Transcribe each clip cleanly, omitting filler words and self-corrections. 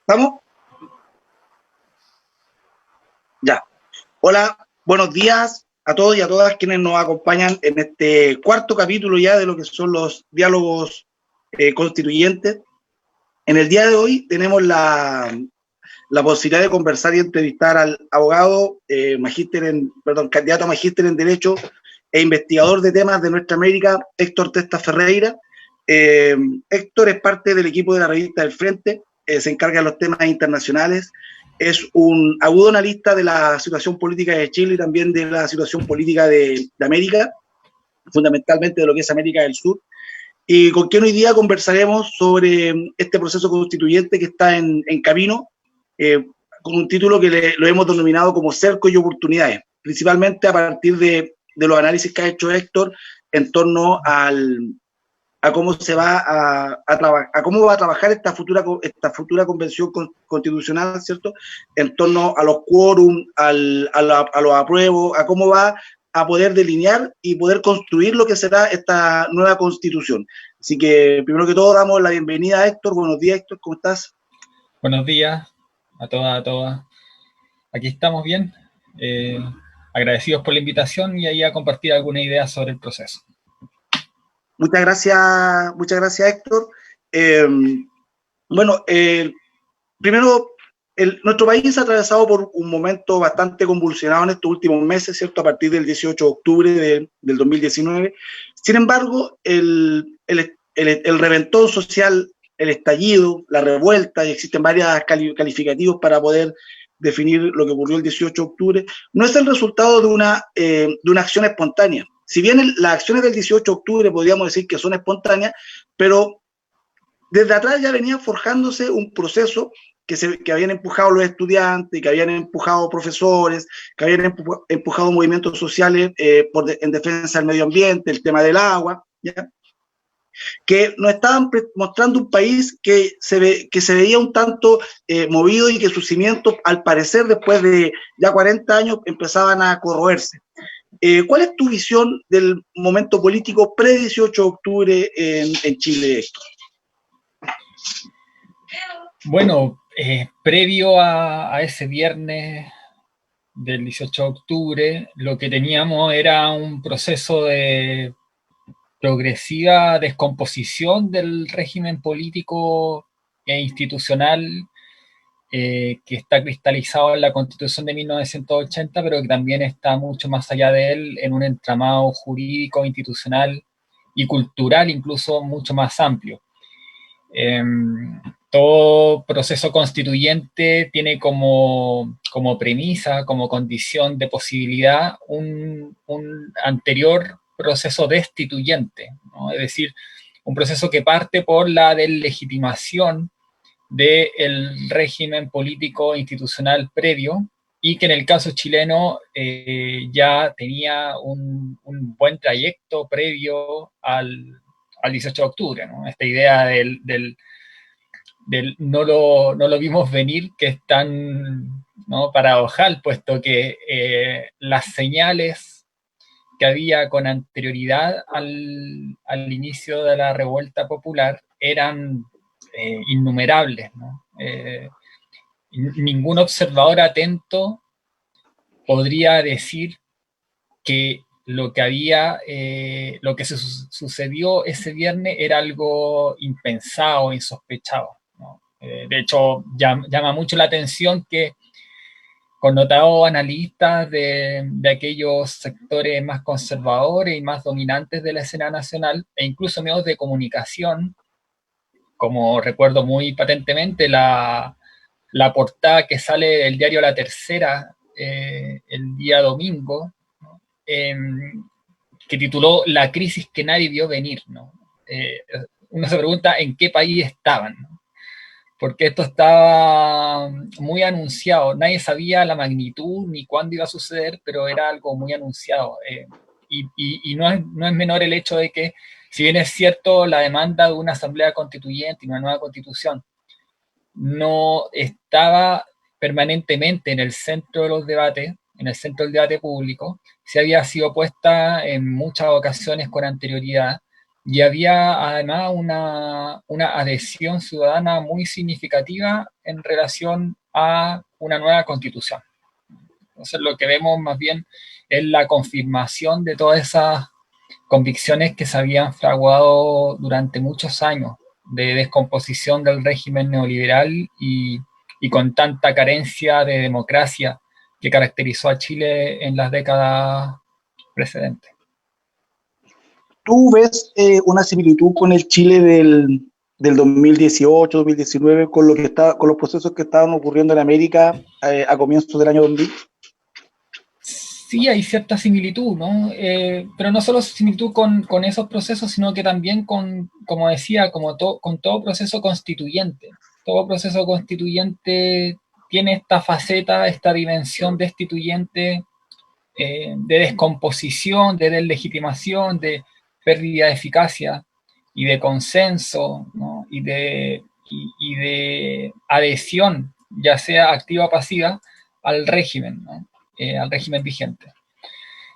¿Estamos? Ya. Hola, buenos días a todos y a todas quienes nos acompañan en este cuarto capítulo ya de lo que son los diálogos constituyentes. En el día de hoy tenemos la posibilidad de conversar y entrevistar al abogado, candidato a magíster en Derecho e investigador de temas de nuestra América, Héctor Testa Ferreira. Eh, Héctor es parte del equipo de la revista del Frente, se encarga de los temas internacionales, es un agudo analista de la situación política de Chile y también de la situación política de América, fundamentalmente de lo que es América del Sur, y con quien hoy día conversaremos sobre este proceso constituyente que está en camino, eh, con un título que lo hemos denominado como Cerco y Oportunidades, principalmente a partir de los análisis que ha hecho Héctor en torno a cómo se va a cómo va a trabajar esta futura convención constitucional, ¿cierto? En torno a los quórum, a los apruebos, a cómo va a poder delinear y poder construir lo que será esta nueva constitución. Así que, primero que todo, damos la bienvenida a Héctor. Buenos días, Héctor, ¿cómo estás? Buenos días a todas, a todas. Aquí estamos bien. Eh, Agradecidos por la invitación y ahí a compartir alguna idea sobre el proceso. Muchas gracias, Héctor. Eh, bueno, primero, nuestro país ha atravesado por un momento bastante convulsionado en estos últimos meses, ¿cierto? A partir del 18 de octubre del 2019. Sin embargo, el reventón social, el estallido, la revuelta, y existen varios calificativos para poder definir lo que ocurrió el 18 de octubre, no es el resultado de una acción espontánea. Si bien las acciones del 18 de octubre podríamos decir que son espontáneas, pero desde atrás ya venía forjándose un proceso que habían empujado los estudiantes, que habían empujado profesores, que habían empujado movimientos sociales en defensa del medio ambiente, el tema del agua, ¿ya? Que nos estaban mostrando un país que se veía un tanto movido y que sus cimientos, al parecer, después de ya 40 años, empezaban a corroerse. ¿Cuál es tu visión del momento político pre-18 de octubre en Chile? Bueno, previo a ese viernes del 18 de octubre, lo que teníamos era un proceso de progresiva descomposición del régimen político e institucional que está cristalizado en la Constitución de 1980, pero que también está mucho más allá de él en un entramado jurídico, institucional y cultural incluso mucho más amplio. Eh, Todo proceso constituyente tiene como premisa, como condición de posibilidad, un anterior proceso destituyente, ¿no? Es decir, un proceso que parte por la deslegitimación del régimen político institucional previo y que en el caso chileno ya tenía un buen trayecto previo al 18 de octubre, ¿no? Esta idea del no lo vimos venir, que es tan, ¿no?, paradojal, puesto que las señales que había con anterioridad al inicio de la revuelta popular eran innumerables, ¿no? Ningún observador atento podría decir que lo que sucedió ese viernes era algo impensado, insospechado, ¿no? De hecho, llama mucho la atención que connotados analistas de aquellos sectores más conservadores y más dominantes de la escena nacional, e incluso medios de comunicación, como recuerdo muy patentemente la portada que sale del diario La Tercera el día domingo, ¿no?, eh, que tituló La crisis que nadie vio venir, ¿no? Uno se pregunta en qué país estaban, ¿no? Porque esto estaba muy anunciado, nadie sabía la magnitud ni cuándo iba a suceder, pero era algo muy anunciado. Y no es menor el hecho de que, si bien es cierto la demanda de una asamblea constituyente y una nueva constitución, no estaba permanentemente en el centro de los debates, en el centro del debate público, se había sido puesta en muchas ocasiones con anterioridad, y había además una adhesión ciudadana muy significativa en relación a una nueva constitución. Entonces lo que vemos más bien es la confirmación de todas esas convicciones que se habían fraguado durante muchos años de descomposición del régimen neoliberal y con tanta carencia de democracia que caracterizó a Chile en las décadas precedentes. ¿Tú ves una similitud con el Chile del 2018, 2019, con lo que está, con los procesos que estaban ocurriendo en América a comienzos del año 2000? Sí, hay cierta similitud, ¿no? Pero no solo similitud con esos procesos, sino que también con, como decía, con todo proceso constituyente. Todo proceso constituyente tiene esta faceta, esta dimensión destituyente, de descomposición, de deslegitimación, de pérdida de eficacia y de consenso, ¿no? Y de adhesión, ya sea activa o pasiva, al régimen, ¿no? Al régimen vigente.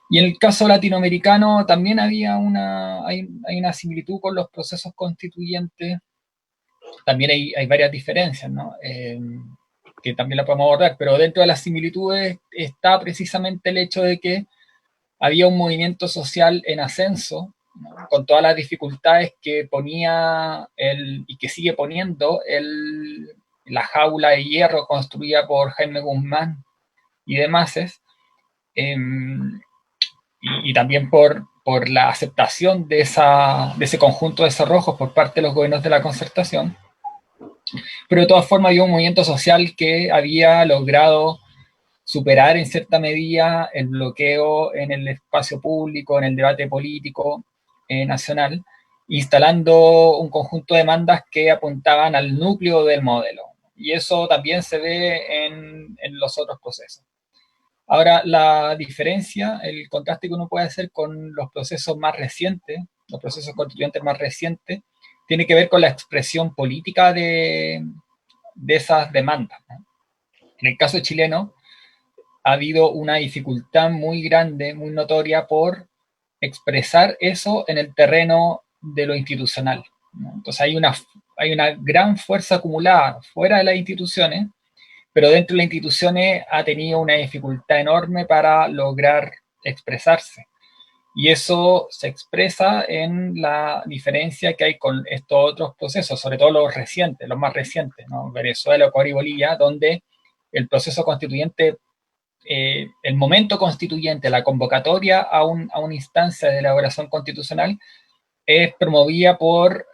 Y en el caso latinoamericano también hay una similitud con los procesos constituyentes, también hay varias diferencias, ¿no? Que también la podemos abordar, pero dentro de las similitudes está precisamente el hecho de que había un movimiento social en ascenso, ¿no? Con todas las dificultades que ponía y que sigue poniendo la jaula de hierro construida por Jaime Guzmán y demás, eh, y también por la aceptación de ese conjunto de cerrojos por parte de los gobiernos de la concertación. Pero de todas formas había un movimiento social que había logrado superar en cierta medida el bloqueo en el espacio público, en el debate político nacional, instalando un conjunto de demandas que apuntaban al núcleo del modelo. Y eso también se ve en los otros procesos. Ahora, la diferencia, el contraste que uno puede hacer con los procesos más recientes, los procesos constituyentes más recientes, tiene que ver con la expresión política de esas demandas, ¿no? En el caso chileno, ha habido una dificultad muy grande, muy notoria por expresar eso en el terreno de lo institucional, ¿no? Entonces hay una gran fuerza acumulada fuera de las instituciones, pero dentro de las instituciones ha tenido una dificultad enorme para lograr expresarse. Y eso se expresa en la diferencia que hay con estos otros procesos, sobre todo los recientes, los más recientes, ¿no? Venezuela, Ecuador y Bolivia, donde el proceso constituyente, el momento constituyente, la convocatoria a una instancia de elaboración constitucional es promovida por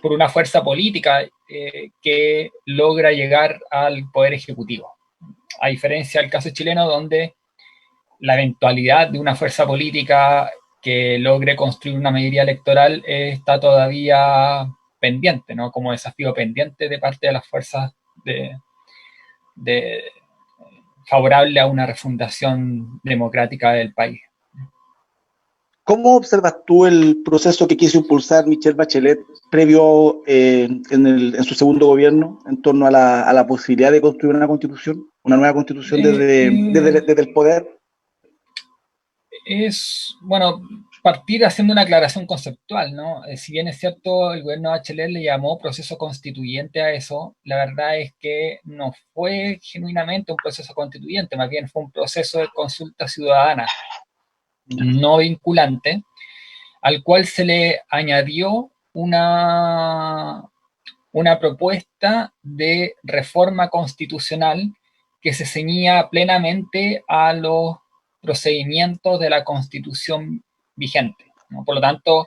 una fuerza política que logra llegar al poder ejecutivo. A diferencia del caso chileno, donde la eventualidad de una fuerza política que logre construir una mayoría electoral está todavía pendiente, ¿no? Como desafío pendiente de parte de las fuerzas de favorable a una refundación democrática del país. ¿Cómo observas tú el proceso que quiso impulsar Michelle Bachelet previo en su segundo gobierno en torno a la posibilidad de construir una constitución, una nueva constitución desde el poder? Bueno, partir haciendo una aclaración conceptual, ¿no? Si bien es cierto, el gobierno de Bachelet le llamó proceso constituyente a eso, la verdad es que no fue genuinamente un proceso constituyente, más bien fue un proceso de consulta ciudadana no vinculante, al cual se le añadió una propuesta de reforma constitucional que se ceñía plenamente a los procedimientos de la Constitución vigente, ¿no? Por lo tanto,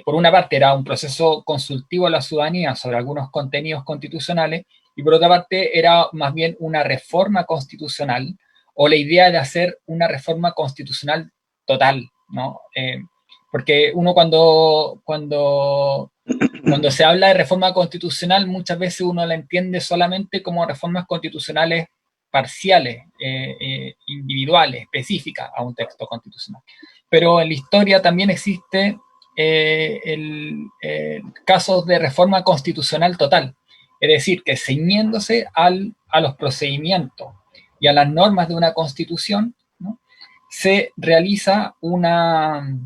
por una parte era un proceso consultivo a la ciudadanía sobre algunos contenidos constitucionales y por otra parte era más bien una reforma constitucional o la idea de hacer una reforma constitucional total, ¿no? Porque uno cuando se habla de reforma constitucional muchas veces uno la entiende solamente como reformas constitucionales parciales, individuales, específicas a un texto constitucional. Pero en la historia también existe casos de reforma constitucional total, es decir, que ciñéndose a los procedimientos y a las normas de una constitución, ¿no? Se realiza una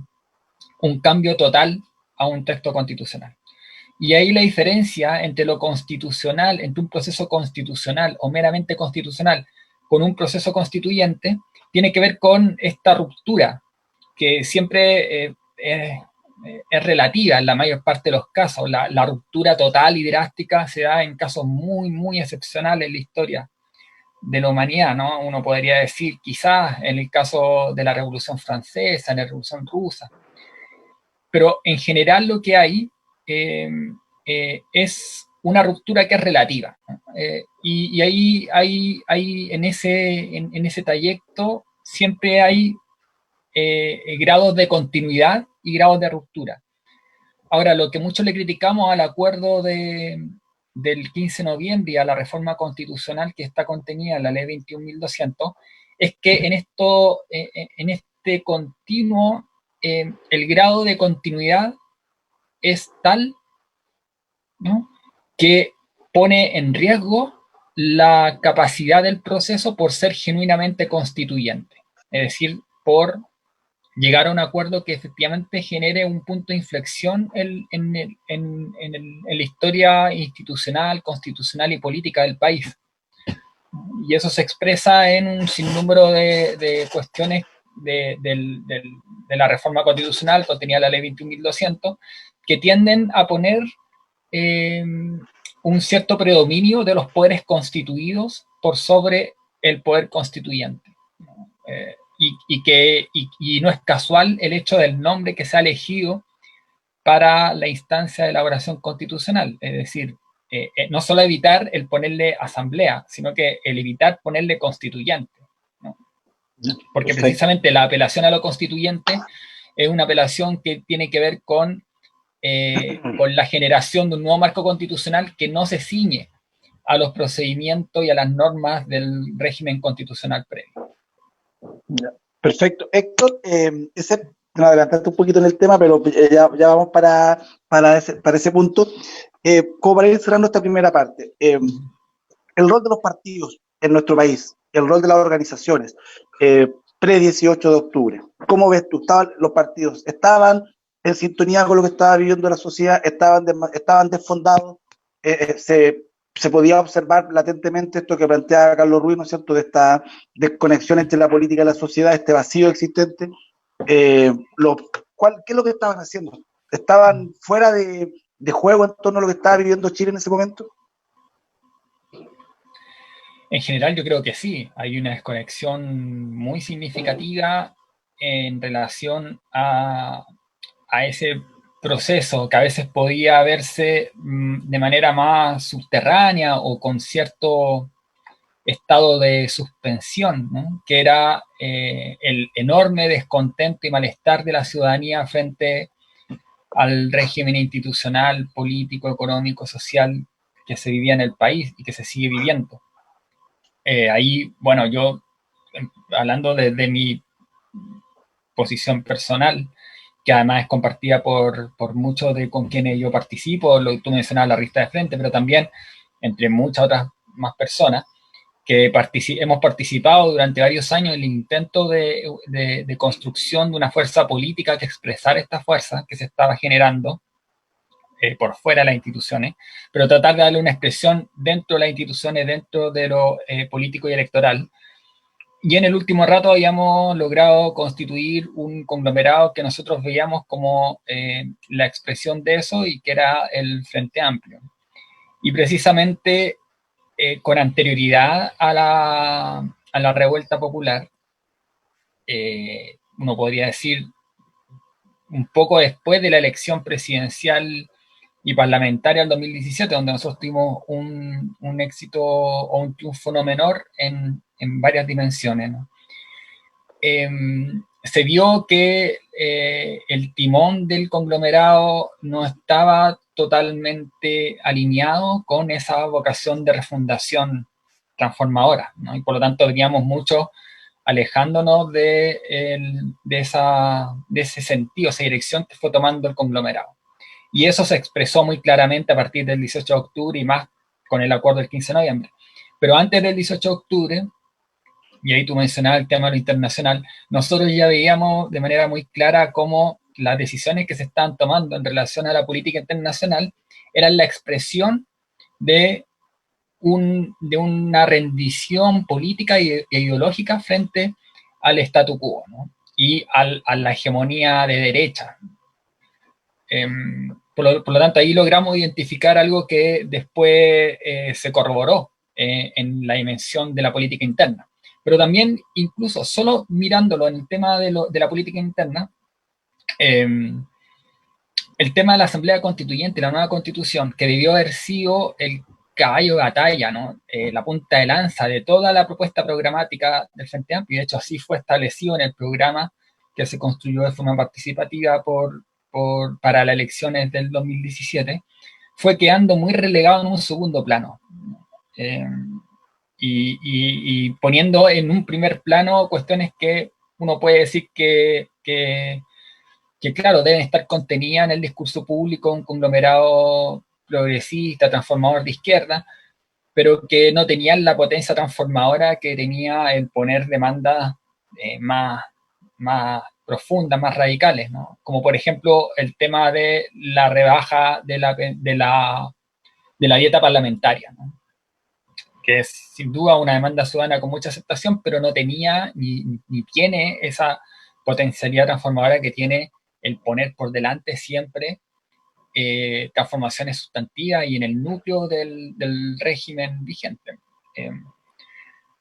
un cambio total a un texto constitucional. Y ahí la diferencia entre lo constitucional, entre un proceso constitucional o meramente constitucional con un proceso constituyente, tiene que ver con esta ruptura, que siempre es relativa en la mayor parte de los casos. La ruptura total y drástica se da en casos muy, muy excepcionales en la historia de la humanidad, ¿no? Uno podría decir, quizás, en el caso de la Revolución Francesa, en la Revolución Rusa, pero en general lo que hay es una ruptura que es relativa, ¿no? Y ahí hay en ese trayecto siempre hay grados de continuidad y grados de ruptura. Ahora, lo que muchos le criticamos al acuerdo del 15 de noviembre y a la reforma constitucional que está contenida en la ley 21.200 es que en este continuo, el grado de continuidad es tal, ¿no?, que pone en riesgo la capacidad del proceso por ser genuinamente constituyente, es decir, por llegar a un acuerdo que efectivamente genere un punto de inflexión en la historia institucional, constitucional y política del país. Y eso se expresa en un sinnúmero de cuestiones de la reforma constitucional contenida en la ley 21.200 que tienden a poner un cierto predominio de los poderes constituidos por sobre el poder constituyente. Y no es casual el hecho del nombre que se ha elegido para la instancia de elaboración constitucional, es decir, no solo evitar el ponerle asamblea, sino que el evitar ponerle constituyente, ¿no? Porque Perfecto. precisamente la apelación a lo constituyente es una apelación que tiene que ver con la generación de un nuevo marco constitucional que no se ciñe a los procedimientos y a las normas del régimen constitucional previo. Perfecto. Héctor, nos adelantaste un poquito en el tema, pero ya vamos para ese punto. Como para ir cerrando esta primera parte, el rol de los partidos en nuestro país, el rol de las organizaciones, pre-18 de octubre. ¿Cómo ves tú? ¿Los partidos estaban en sintonía con lo que estaba viviendo la sociedad? ¿Estaban desfondados? Se podía observar latentemente esto que planteaba Carlos Ruiz, ¿no es cierto?, de esta desconexión entre la política y la sociedad, este vacío existente. ¿Qué es lo que estaban haciendo? ¿Estaban fuera de juego en torno a lo que estaba viviendo Chile en ese momento? En general yo creo que sí, hay una desconexión muy significativa en relación a ese proceso que a veces podía verse de manera más subterránea o con cierto estado de suspensión, ¿no?, que era el enorme descontento y malestar de la ciudadanía frente al régimen institucional, político, económico, social que se vivía en el país y que se sigue viviendo. Ahí, bueno, yo, hablando de mi posición personal, que además es compartida por muchos de con quienes yo participo, tú mencionabas la lista de frente, pero también entre muchas otras más personas, que hemos participado durante varios años en el intento de construcción de una fuerza política que expresara esta fuerza que se estaba generando por fuera de las instituciones, pero tratar de darle una expresión dentro de las instituciones, dentro de lo político y electoral. Y en el último rato habíamos logrado constituir un conglomerado que nosotros veíamos como la expresión de eso y que era el Frente Amplio. Y precisamente con anterioridad a la revuelta popular, uno podría decir un poco después de la elección presidencial y parlamentaria del 2017, donde nosotros tuvimos un éxito o un triunfo no menor en varias dimensiones, ¿no? Se vio que el timón del conglomerado no estaba totalmente alineado con esa vocación de refundación transformadora, ¿no? Y por lo tanto veníamos mucho alejándonos de ese sentido, esa dirección que fue tomando el conglomerado. Y eso se expresó muy claramente a partir del 18 de octubre y más con el acuerdo del 15 de noviembre. Pero antes del 18 de octubre, y ahí tú mencionabas el tema de lo internacional, nosotros ya veíamos de manera muy clara cómo las decisiones que se estaban tomando en relación a la política internacional eran la expresión de, de una rendición política e ideológica frente al statu quo, ¿no? Y a la hegemonía de derecha. Por lo tanto, ahí logramos identificar algo que después se corroboró en la dimensión de la política interna. Pero también, incluso solo mirándolo en el tema de la política interna, el tema de la Asamblea Constituyente, la nueva Constitución, que debió haber sido el caballo de batalla, ¿no? La punta de lanza de toda la propuesta programática del Frente Amplio, y de hecho así fue establecido en el programa que se construyó de forma participativa para las elecciones del 2017, fue quedando muy relegado en un segundo plano. Y poniendo en un primer plano cuestiones que uno puede decir que claro, deben estar contenidas en el discurso público, un conglomerado progresista, transformador de izquierda, pero que no tenían la potencia transformadora que tenía el poner demandas más profundas, más radicales, ¿no? Como por ejemplo el tema de la rebaja de la dieta parlamentaria, ¿no? Que es sin duda una demanda ciudadana con mucha aceptación, pero no tenía ni tiene esa potencialidad transformadora que tiene el poner por delante siempre transformaciones sustantivas y en el núcleo del régimen vigente.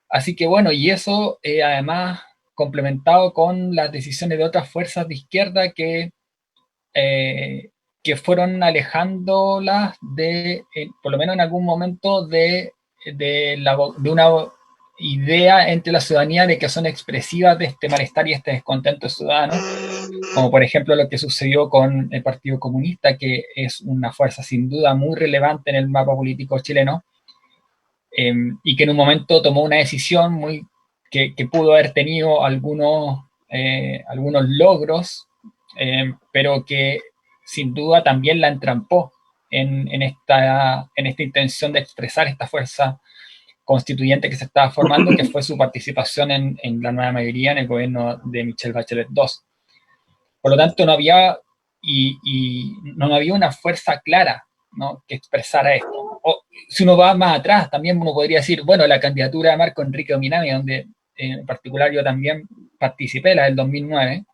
Así que bueno, y eso además complementado con las decisiones de otras fuerzas de izquierda que fueron alejándolas por lo menos en algún momento, de una idea entre la ciudadanía de que son expresivas de este malestar y este descontento ciudadano, como por ejemplo lo que sucedió con el Partido Comunista, que es una fuerza sin duda muy relevante en el mapa político chileno, y que en un momento tomó una decisión que pudo haber tenido algunos logros, pero que sin duda también la entrampó en esta intención de expresar esta fuerza constituyente que se estaba formando, que fue su participación en la nueva mayoría en el gobierno de Michelle Bachelet II. Por lo tanto, no había una fuerza clara, ¿no?, que expresara esto. O, si uno va más atrás, también uno podría decir, bueno, la candidatura de Marco Enrique Ominami, donde en particular yo también participé, la del 2009,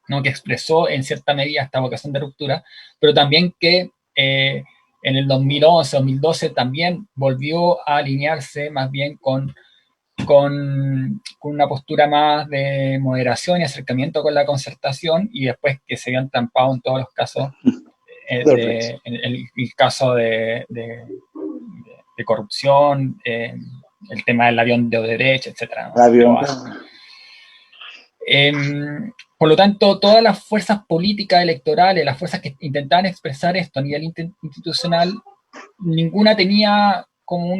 ¿no?, que expresó en cierta medida esta vocación de ruptura, pero también que en el 2011, 2012 también volvió a alinearse más bien con una postura más de moderación y acercamiento con la concertación, y después que se habían trampado en todos los casos, el caso de corrupción, el tema del avión de Odebrecht, etc. ¿no? Por lo tanto, todas las fuerzas políticas electorales, las fuerzas que intentaban expresar esto a nivel institucional, ninguna tenía como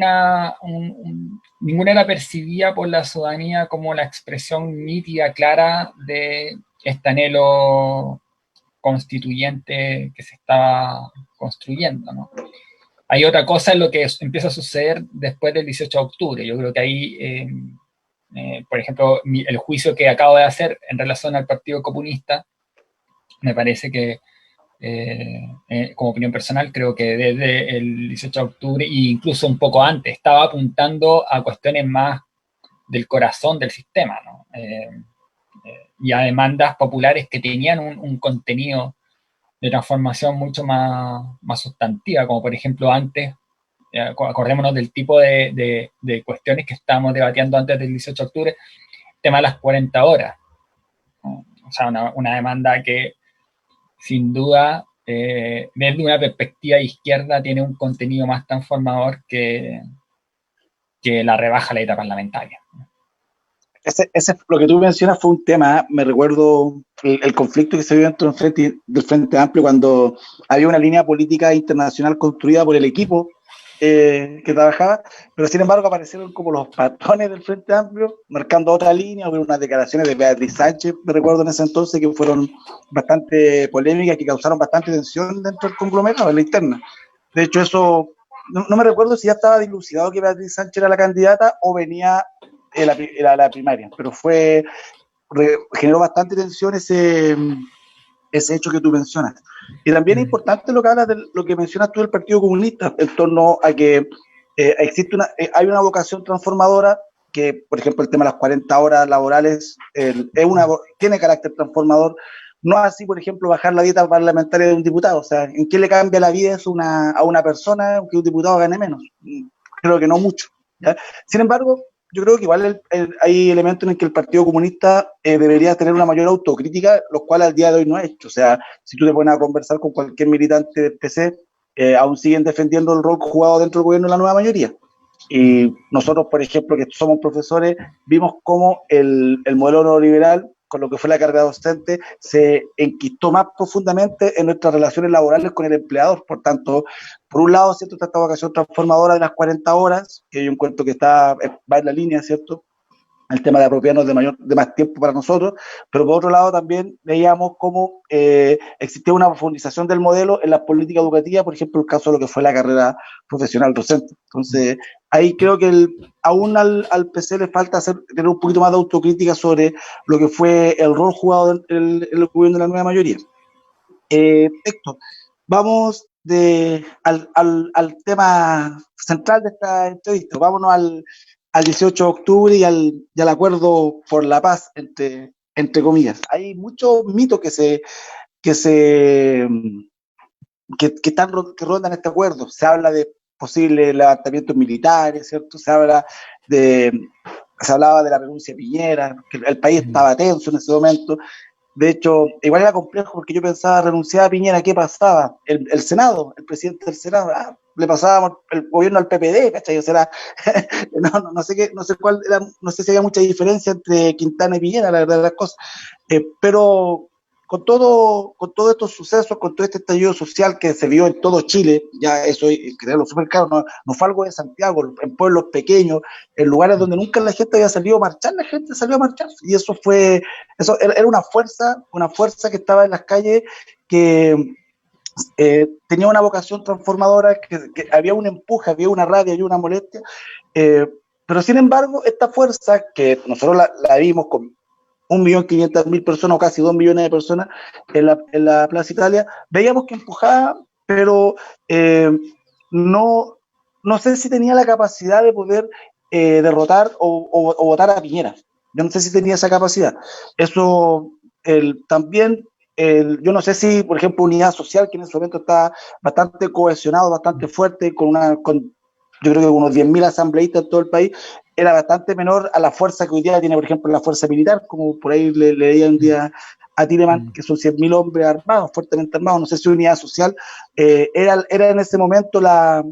ninguna era percibida por la ciudadanía como la expresión nítida, clara de este anhelo constituyente que se estaba construyendo, ¿no? Hay otra cosa en lo que empieza a suceder después del 18 de octubre. Yo creo que ahí, por ejemplo, el juicio que acabo de hacer en relación al Partido Comunista, me parece que, como opinión personal, creo que desde el 18 de octubre, e incluso un poco antes, estaba apuntando a cuestiones más del corazón del sistema, ¿no? Y a demandas populares que tenían un contenido de transformación mucho más sustantiva, como por ejemplo antes, acordémonos del tipo de cuestiones que estábamos debatiendo antes del 18 de octubre, el tema de las 40 horas, ¿no? O sea, una demanda que sin duda, desde una perspectiva de izquierda, tiene un contenido más transformador que la rebaja a la dieta parlamentaria. Lo que tú mencionas fue un tema, me recuerdo el conflicto que se vio dentro del Frente Amplio cuando había una línea política internacional construida por el equipo que trabajaba, pero sin embargo aparecieron como los patrones del Frente Amplio marcando otra línea. Hubo unas declaraciones de Beatriz Sánchez, me recuerdo en ese entonces, que fueron bastante polémicas, que causaron bastante tensión dentro del conglomerado, en la interna. De hecho, eso, no me recuerdo si ya estaba dilucidado que Beatriz Sánchez era la candidata o venía la primaria, pero generó bastante tensión ese ese hecho que tú mencionas. Y también es importante lo que hablas de lo que mencionas tú del Partido Comunista, en torno a que hay una vocación transformadora que, por ejemplo, el tema de las 40 horas laborales tiene carácter transformador. No así, por ejemplo, bajar la dieta parlamentaria de un diputado. O sea, ¿en qué le cambia la vida eso a una persona que un diputado gane menos? Creo que no mucho. ¿Ya? Sin embargo, yo creo que igual hay elementos en el que el Partido Comunista debería tener una mayor autocrítica, los cuales al día de hoy no ha hecho. O sea, si tú te pones a conversar con cualquier militante del PC, aún siguen defendiendo el rol jugado dentro del gobierno de la nueva mayoría. Y nosotros, por ejemplo, que somos profesores, vimos cómo el modelo neoliberal, con lo que fue la carga docente, se enquistó más profundamente en nuestras relaciones laborales con el empleador. Por tanto, por un lado, ¿cierto?, está esta vocación transformadora de las 40 horas, que yo encuentro que va en la línea, ¿cierto?, el tema de apropiarnos de más tiempo para nosotros, pero por otro lado también veíamos cómo existía una profundización del modelo en las políticas educativas, por ejemplo, el caso de lo que fue la carrera profesional docente. Entonces, ahí creo que aún al PC le falta tener un poquito más de autocrítica sobre lo que fue el rol jugado en el gobierno de la nueva mayoría. Héctor, vamos al tema central de esta entrevista. Vámonos al 18 de octubre y al acuerdo por la paz, entre comillas. Hay muchos mitos que rondan este acuerdo. Se habla de posibles levantamientos militares, ¿cierto? Se hablaba de la renuncia de Piñera, que el país estaba tenso en ese momento. De hecho, igual era complejo porque yo pensaba renunciar a Piñera, ¿qué pasaba? El Senado, el presidente del Senado, le pasaba el gobierno al PPD, ¿cachai? O sea, no sé qué, no sé cuál era, no sé si había mucha diferencia entre Quintana y Piñera, la verdad de las cosas. Pero con todos estos sucesos, con todo este estallido social que se vio en todo Chile, ya eso hay que tenerlo súper claro, no fue algo de Santiago, en pueblos pequeños, en lugares donde nunca la gente había salido a marchar, la gente salió a marchar, y eso era una fuerza que estaba en las calles, que tenía una vocación transformadora, que había un empuje, había una rabia, había una molestia, pero sin embargo, esta fuerza que nosotros la vimos con 1.500.000 personas o casi 2 millones de personas en la Plaza Italia, veíamos que empujaba, pero no, no sé si tenía la capacidad de poder derrotar o votar a Piñera. Yo no sé si tenía esa capacidad. Eso también, yo no sé si, por ejemplo, Unidad Social, que en ese momento está bastante cohesionado, bastante fuerte, yo creo que unos 10.000 asambleístas en todo el país, era bastante menor a la fuerza que hoy día tiene, por ejemplo, la fuerza militar, como por ahí le leía un día a Tileman, que son 100.000 hombres armados, fuertemente armados. No sé si Unidad Social era en ese momento la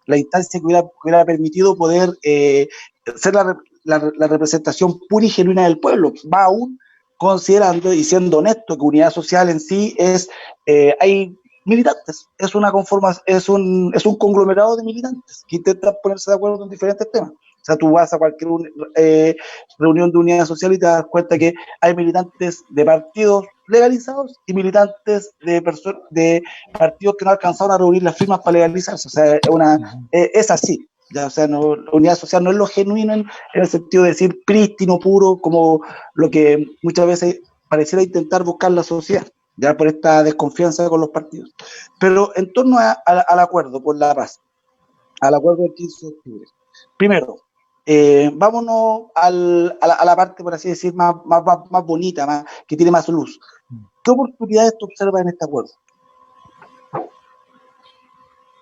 instancia que hubiera permitido poder ser la representación pura y genuina del pueblo. Va aún considerando y siendo honesto que Unidad Social en sí hay militantes, es un conglomerado de militantes que intentan ponerse de acuerdo en diferentes temas. O sea, tú vas a cualquier reunión de Unidad Social y te das cuenta que hay militantes de partidos legalizados y militantes de partidos que no alcanzaron a reunir las firmas para legalizarse. O sea, es así. Ya, o sea, la Unidad Social no es lo genuino en el sentido de decir prístino, puro, como lo que muchas veces pareciera intentar buscar la sociedad, ya por esta desconfianza con los partidos. Pero en torno al acuerdo por la paz, al acuerdo del 15 de octubre. Primero, vámonos a la parte, por así decir, más bonita, que tiene más luz. ¿Qué oportunidades tú observas en este acuerdo?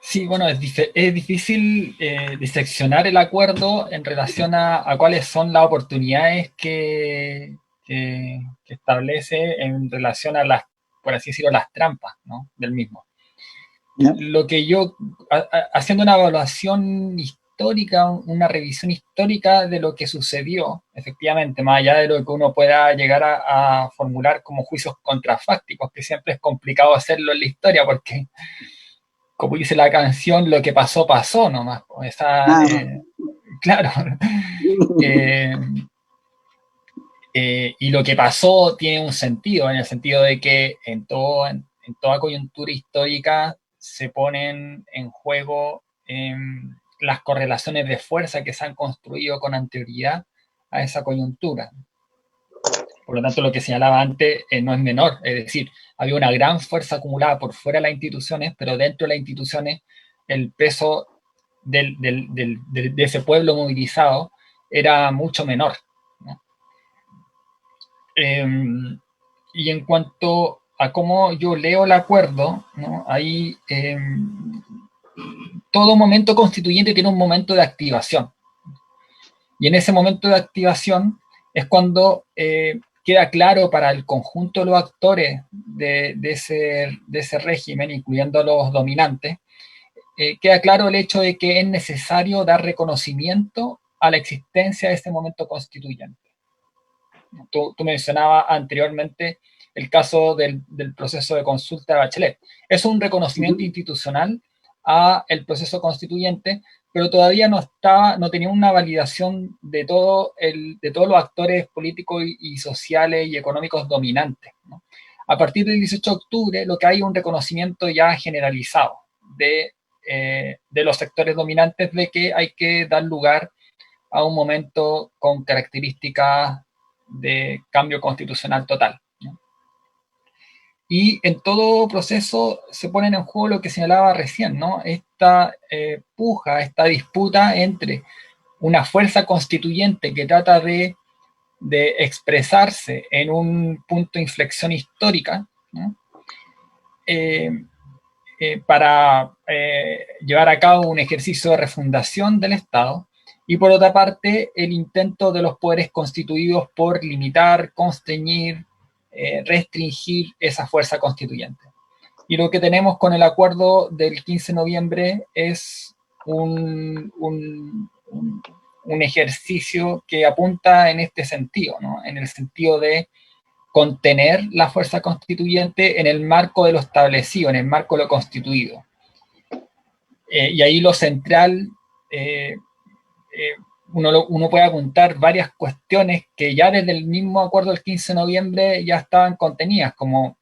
Sí, bueno, es difícil diseccionar el acuerdo en relación a cuáles son las oportunidades que establece en relación a las, por así decirlo, las trampas, ¿no?, del mismo. ¿Ya? Lo que yo, haciendo una evaluación histórica, una revisión histórica de lo que sucedió, efectivamente, más allá de lo que uno pueda llegar a formular como juicios contrafácticos, que siempre es complicado hacerlo en la historia, porque como dice la canción, lo que pasó, pasó nomás. Claro. eh, y lo que pasó tiene un sentido, en el sentido de que en toda coyuntura histórica se ponen en juego las correlaciones de fuerza que se han construido con anterioridad a esa coyuntura. Por lo tanto, lo que señalaba antes no es menor, es decir, había una gran fuerza acumulada por fuera de las instituciones, pero dentro de las instituciones el peso de ese pueblo movilizado era mucho menor, ¿no? Y en cuanto a cómo yo leo el acuerdo, ¿no? Ahí todo momento constituyente tiene un momento de activación. Y en ese momento de activación es cuando queda claro para el conjunto de los actores de ese régimen, incluyendo a los dominantes, queda claro el hecho de que es necesario dar reconocimiento a la existencia de ese momento constituyente. Tú mencionabas anteriormente el caso del proceso de consulta de Bachelet. Es un reconocimiento institucional a el proceso constituyente, pero todavía no tenía una validación de todos los actores políticos y sociales y económicos dominantes, ¿no? A partir del 18 de octubre, lo que hay es un reconocimiento ya generalizado de los sectores dominantes de que hay que dar lugar a un momento con características de cambio constitucional total, ¿no? Y en todo proceso se ponen en juego lo que señalaba recién, ¿no? Esta puja, esta disputa entre una fuerza constituyente que trata de expresarse en un punto de inflexión histórica, ¿no? Para llevar a cabo un ejercicio de refundación del Estado, y por otra parte el intento de los poderes constituidos por limitar, constreñir, restringir esa fuerza constituyente. Y lo que tenemos con el acuerdo del 15 de noviembre es un ejercicio que apunta en este sentido, ¿no? En el sentido de contener la fuerza constituyente en el marco de lo establecido, en el marco de lo constituido. Y ahí lo central, uno puede apuntar varias cuestiones que ya desde el mismo acuerdo del 15 de noviembre ya estaban contenidas, como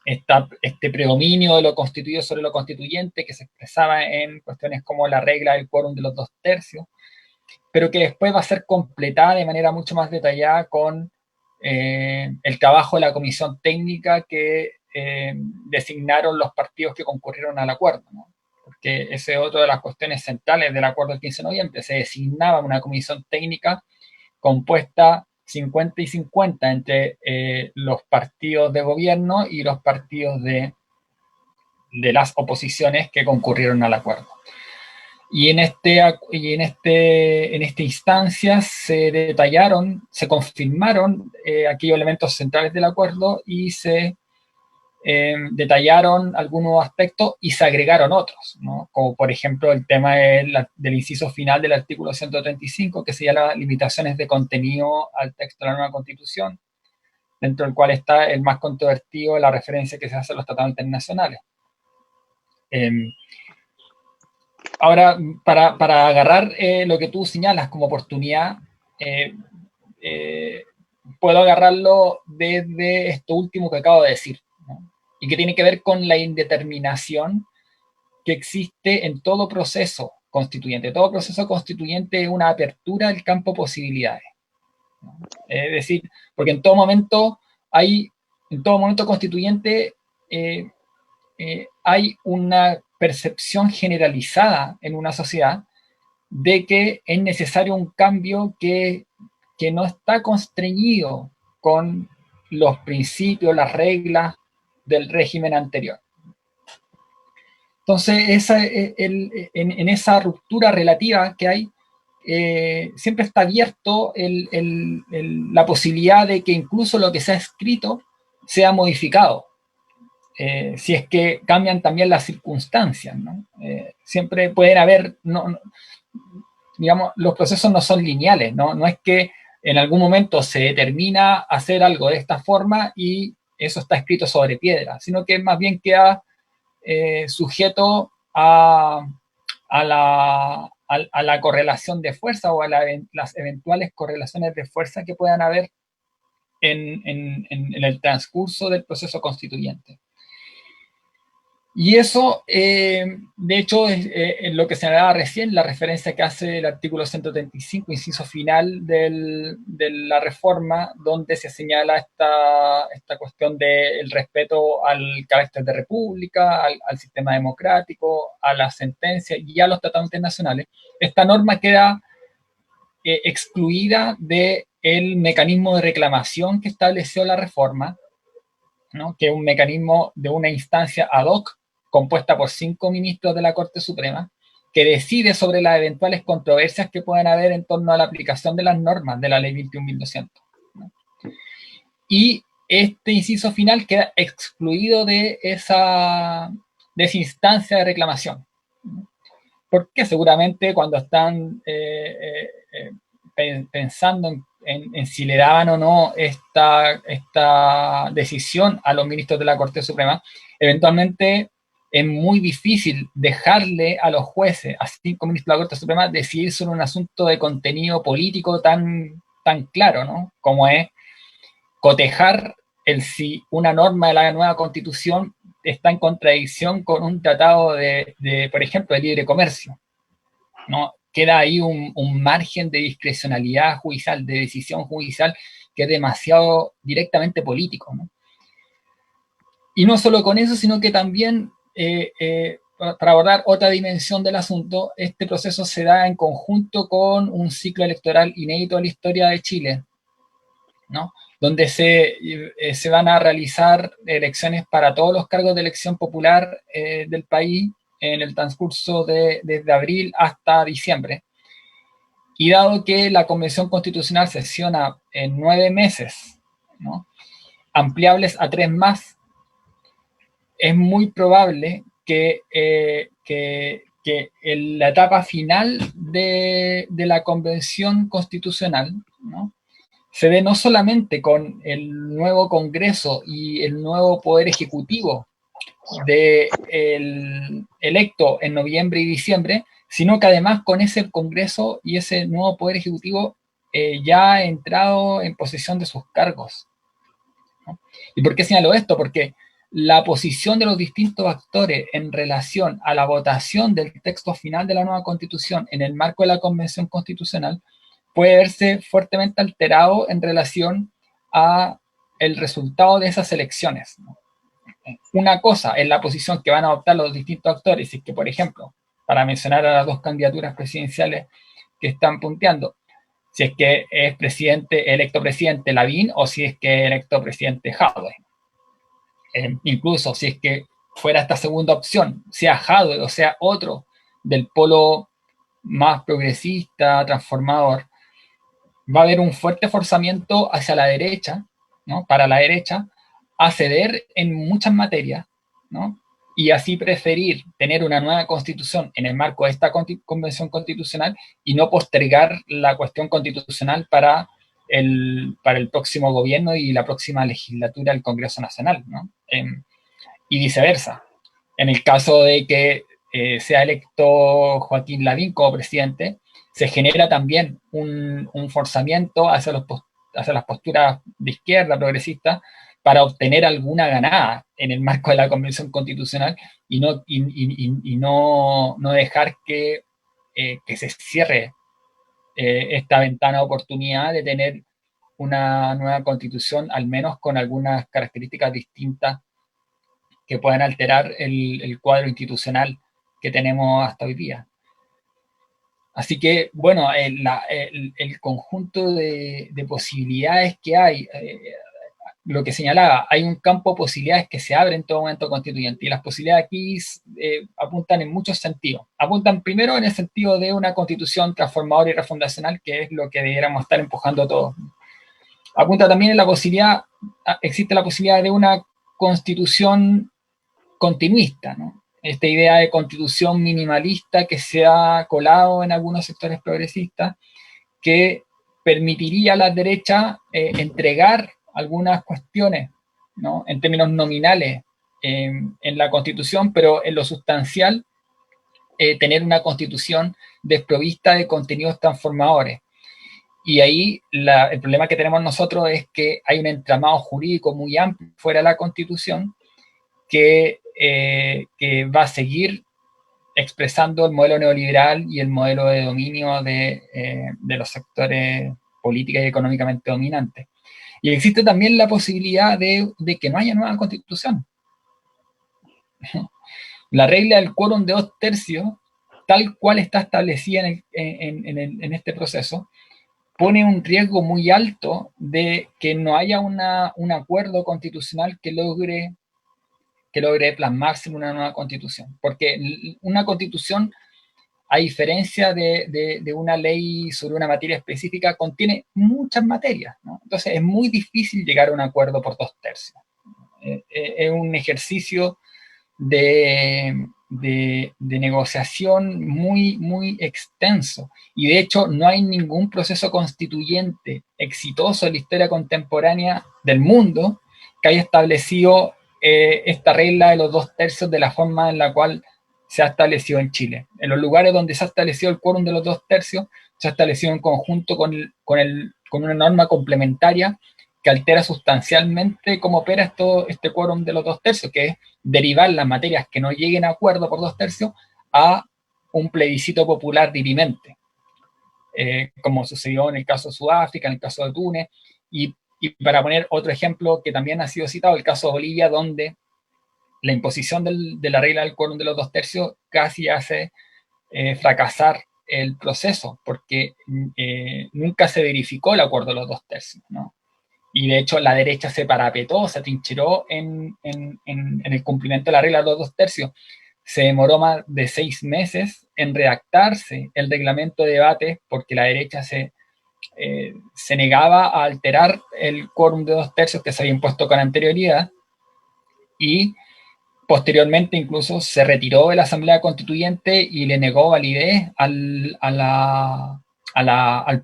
este predominio de lo constituido sobre lo constituyente, que se expresaba en cuestiones como la regla del quórum de los 2/3, pero que después va a ser completada de manera mucho más detallada con el trabajo de la comisión técnica que designaron los partidos que concurrieron al acuerdo, ¿no? Porque esa es otra de las cuestiones centrales del acuerdo del 15 de noviembre. Se designaba una comisión técnica compuesta 50 y 50 entre los partidos de gobierno y los partidos de las oposiciones que concurrieron al acuerdo. Y en esta instancia se detallaron, se confirmaron aquellos elementos centrales del acuerdo y se detallaron algunos aspectos y se agregaron otros, ¿no? Como por ejemplo el tema del inciso final del artículo 135, que se llama limitaciones de contenido al texto de la nueva Constitución, dentro del cual está el más controvertido, la referencia que se hace a los tratados internacionales. Ahora, para agarrar lo que tú señalas como oportunidad, puedo agarrarlo desde esto último que acabo de decir, ¿no? Y que tiene que ver con la indeterminación que existe en todo proceso constituyente. Todo proceso constituyente es una apertura del campo de posibilidades, ¿no? Es decir, porque en todo momento constituyente hay una percepción generalizada en una sociedad de que es necesario un cambio que no está constreñido con los principios, las reglas del régimen anterior. Entonces, en esa ruptura relativa que hay, siempre está abierto la posibilidad de que incluso lo que se ha escrito sea modificado. Si es que cambian también las circunstancias, ¿no? Siempre pueden haber, digamos, los procesos no son lineales, ¿no? No es que en algún momento se determina hacer algo de esta forma y eso está escrito sobre piedra, sino que más bien queda sujeto a la correlación de fuerza o a las eventuales correlaciones de fuerza que puedan haber en el transcurso del proceso constituyente. Y eso, de hecho, es lo que señalaba recién, la referencia que hace el artículo 135, inciso final de la reforma, donde se señala esta cuestión del respeto al carácter de república, al sistema democrático, a la sentencia y a los tratados internacionales. Esta norma queda excluida del mecanismo de reclamación que estableció la reforma, ¿no? Que es un mecanismo de una instancia ad hoc compuesta por 5 ministros de la Corte Suprema, que decide sobre las eventuales controversias que puedan haber en torno a la aplicación de las normas de la Ley 21.200. ¿No? Y este inciso final queda excluido de esa instancia de reclamación. ¿No? Porque seguramente cuando están pensando en si le daban o no esta decisión a los ministros de la Corte Suprema, eventualmente es muy difícil dejarle a los jueces, a 5 ministros de la Corte Suprema, decidir sobre un asunto de contenido político tan claro, ¿no? Como es cotejar si una norma de la nueva Constitución está en contradicción con un tratado por ejemplo, de libre comercio, ¿no? Queda ahí un margen de discrecionalidad judicial, de decisión judicial, que es demasiado directamente político, ¿no? Y no solo con eso, sino que también, para abordar otra dimensión del asunto, este proceso se da en conjunto con un ciclo electoral inédito en la historia de Chile, ¿no? Donde se van a realizar elecciones para todos los cargos de elección popular del país en el transcurso desde abril hasta diciembre. Y dado que la Convención Constitucional sesiona en 9 meses, ¿no? Ampliables a 3 más, es muy probable que en la etapa final de la Convención Constitucional, ¿no? Se ve no solamente con el nuevo Congreso y el nuevo Poder Ejecutivo electo en noviembre y diciembre, sino que además con ese Congreso y ese nuevo Poder Ejecutivo ya ha entrado en posesión de sus cargos, ¿no? ¿Y por qué señalo esto? Porque la posición de los distintos actores en relación a la votación del texto final de la nueva Constitución en el marco de la Convención Constitucional puede verse fuertemente alterado en relación a el resultado de esas elecciones, ¿no? Una cosa es la posición que van a adoptar los distintos actores, y que, por ejemplo, para mencionar a las 2 candidaturas presidenciales que están punteando, si es que es electo presidente Lavín o si es que es electo presidente Jadwe. Incluso si es que fuera esta segunda opción, sea Jadwe o sea otro del polo más progresista, transformador, va a haber un fuerte forzamiento hacia la derecha, ¿no? Para la derecha, a ceder en muchas materias, ¿no? Y así preferir tener una nueva constitución en el marco de esta convención constitucional y no postergar la cuestión constitucional para el próximo gobierno y la próxima legislatura del Congreso Nacional, ¿no? Y viceversa. En el caso de que sea electo Joaquín Lavín como presidente, se genera también un forzamiento hacia las posturas de izquierda progresista para obtener alguna ganada en el marco de la Convención Constitucional y no dejar que se cierre esta ventana de oportunidad de tener una nueva constitución, al menos con algunas características distintas que puedan alterar el cuadro institucional que tenemos hasta hoy día. Así que, bueno, el conjunto de posibilidades que hay, lo que señalaba, hay un campo de posibilidades que se abre en todo momento constituyente, y las posibilidades aquí apuntan en muchos sentidos. Apuntan primero en el sentido de una constitución transformadora y refundacional, que es lo que debiéramos estar empujando todos. Apunta también en la posibilidad, existe la posibilidad de una constitución continuista, ¿no? Esta idea de constitución minimalista que se ha colado en algunos sectores progresistas, que permitiría a la derecha entregar algunas cuestiones, ¿no? En términos nominales en la Constitución, pero en lo sustancial tener una Constitución desprovista de contenidos transformadores. Y ahí el problema que tenemos nosotros es que hay un entramado jurídico muy amplio fuera de la Constitución que que va a seguir expresando el modelo neoliberal y el modelo de dominio de los sectores políticos y económicamente dominantes. Y existe también la posibilidad de que no haya nueva constitución. La regla del quórum de 2/3, tal cual está establecida en este proceso, pone un riesgo muy alto de que no haya un acuerdo constitucional que logre plasmarse en una nueva constitución. Porque una constitución, a diferencia de una ley sobre una materia específica, contiene muchas materias, ¿no? Entonces es muy difícil llegar a un acuerdo por 2/3. Es un ejercicio de negociación muy, muy extenso. Y de hecho no hay ningún proceso constituyente exitoso en la historia contemporánea del mundo que haya establecido esta regla de los 2/3 de la forma en la cual se ha establecido en Chile. En los lugares donde se ha establecido el quórum de los 2/3, se ha establecido en conjunto con una norma complementaria que altera sustancialmente cómo opera este quórum de los 2/3, que es derivar las materias que no lleguen a acuerdo por 2/3 a un plebiscito popular dirimente, como sucedió en el caso de Sudáfrica, en el caso de Túnez, y para poner otro ejemplo que también ha sido citado, el caso de Bolivia, donde la imposición de la regla del quórum de los 2/3 casi hace fracasar el proceso, porque nunca se verificó el acuerdo de los 2/3, ¿no? Y de hecho la derecha se parapetó, se atrincheró en el cumplimiento de la regla de los 2/3. Se demoró más de 6 meses en redactarse el reglamento de debate porque la derecha se negaba a alterar el quórum de 2/3 que se había impuesto con anterioridad, y posteriormente incluso se retiró de la Asamblea Constituyente y le negó validez al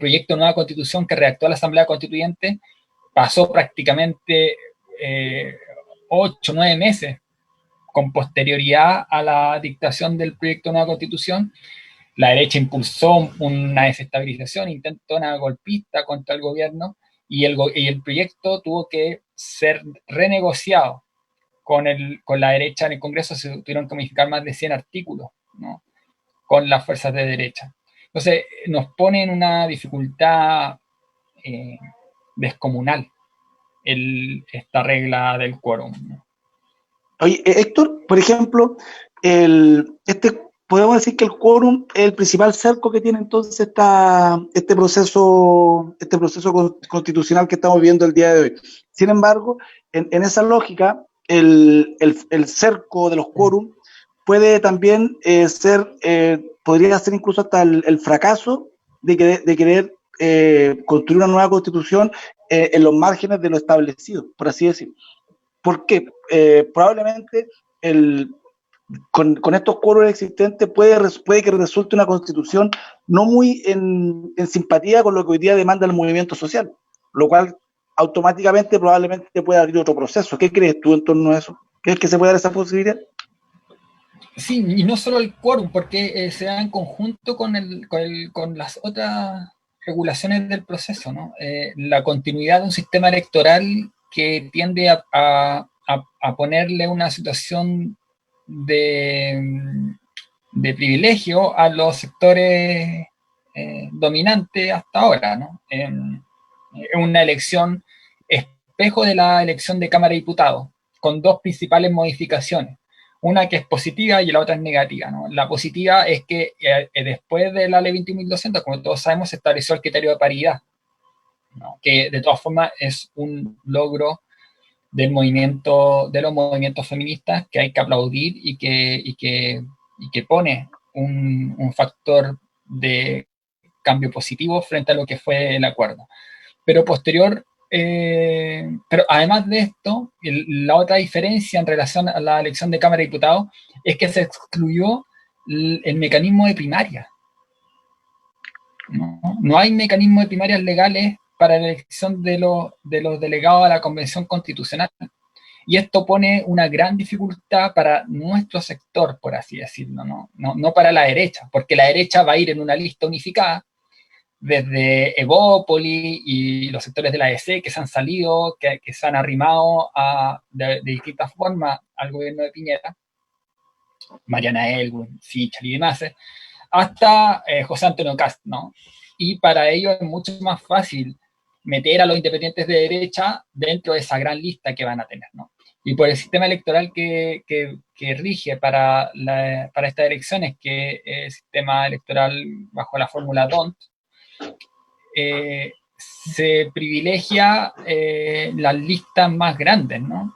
proyecto de nueva constitución que redactó la Asamblea Constituyente. Pasó prácticamente 8 o 9 meses con posterioridad a la dictación del proyecto de nueva constitución. La derecha impulsó una desestabilización, intentó una golpista contra el gobierno, y el proyecto tuvo que ser renegociado con la derecha en el Congreso. Se tuvieron que modificar más de 100 artículos, ¿no?, con las fuerzas de derecha. Entonces nos pone en una dificultad descomunal esta regla del quórum, ¿no? Oye, Héctor, por ejemplo, podemos decir que el quórum es el principal cerco que tiene entonces este proceso constitucional que estamos viendo el día de hoy. Sin embargo, en esa lógica, el cerco de los quórum puede también podría ser incluso hasta el fracaso de querer construir una nueva constitución en los márgenes de lo establecido, por así decirlo. ¿Por qué? Probablemente con estos quórums existentes puede que resulte una constitución no muy en simpatía con lo que hoy día demanda el movimiento social, lo cual automáticamente probablemente puede abrir otro proceso. ¿Qué crees tú en torno a eso? ¿Crees que se puede dar esa posibilidad? Sí, y no solo el quórum, porque se da en conjunto con las otras regulaciones del proceso, ¿no? La continuidad de un sistema electoral que tiende a ponerle una situación de privilegio a los sectores dominantes hasta ahora, ¿no? Una elección espejo de la elección de Cámara de Diputados, con dos principales modificaciones. Una que es positiva y la otra es negativa, ¿no? La positiva es que después de la ley 21.200, como todos sabemos, se estableció el criterio de paridad, ¿no?, que de todas formas es un logro de los movimientos feministas que hay que aplaudir y que pone un factor de cambio positivo frente a lo que fue el acuerdo. Pero pero además de esto, la otra diferencia en relación a la elección de Cámara de Diputados es que se excluyó el mecanismo de primaria. No hay mecanismo de primarias legales para la elección de los delegados a la Convención Constitucional. Y esto pone una gran dificultad para nuestro sector, por así decirlo, no para la derecha, porque la derecha va a ir en una lista unificada desde Evópolis y los sectores de la ADC que se han salido, que se han arrimado de distintas formas al gobierno de Piñera, Mariana Elwin, Sichel y demás, hasta José Antonio Cast, ¿no? Y para ello es mucho más fácil meter a los independientes de derecha dentro de esa gran lista que van a tener, ¿no? Y por el sistema electoral que rige para estas elecciones, que es el sistema electoral bajo la fórmula DONT, se privilegia las listas más grandes, ¿no?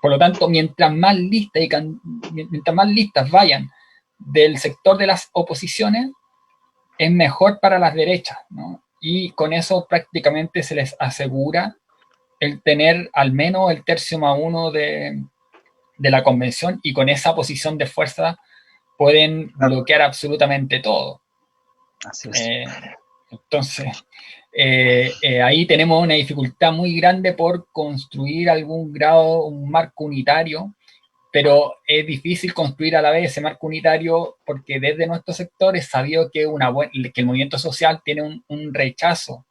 Por lo tanto, mientras más listas vayan del sector de las oposiciones, es mejor para las derechas, ¿no? Y con eso prácticamente se les asegura el tener al menos el 1/3 de la convención, y con esa posición de fuerza pueden bloquear absolutamente todo. Así es. Entonces, ahí tenemos una dificultad muy grande por construir algún grado, un marco unitario, pero es difícil construir a la vez ese marco unitario porque desde nuestro sector es sabido que el movimiento social tiene un rechazo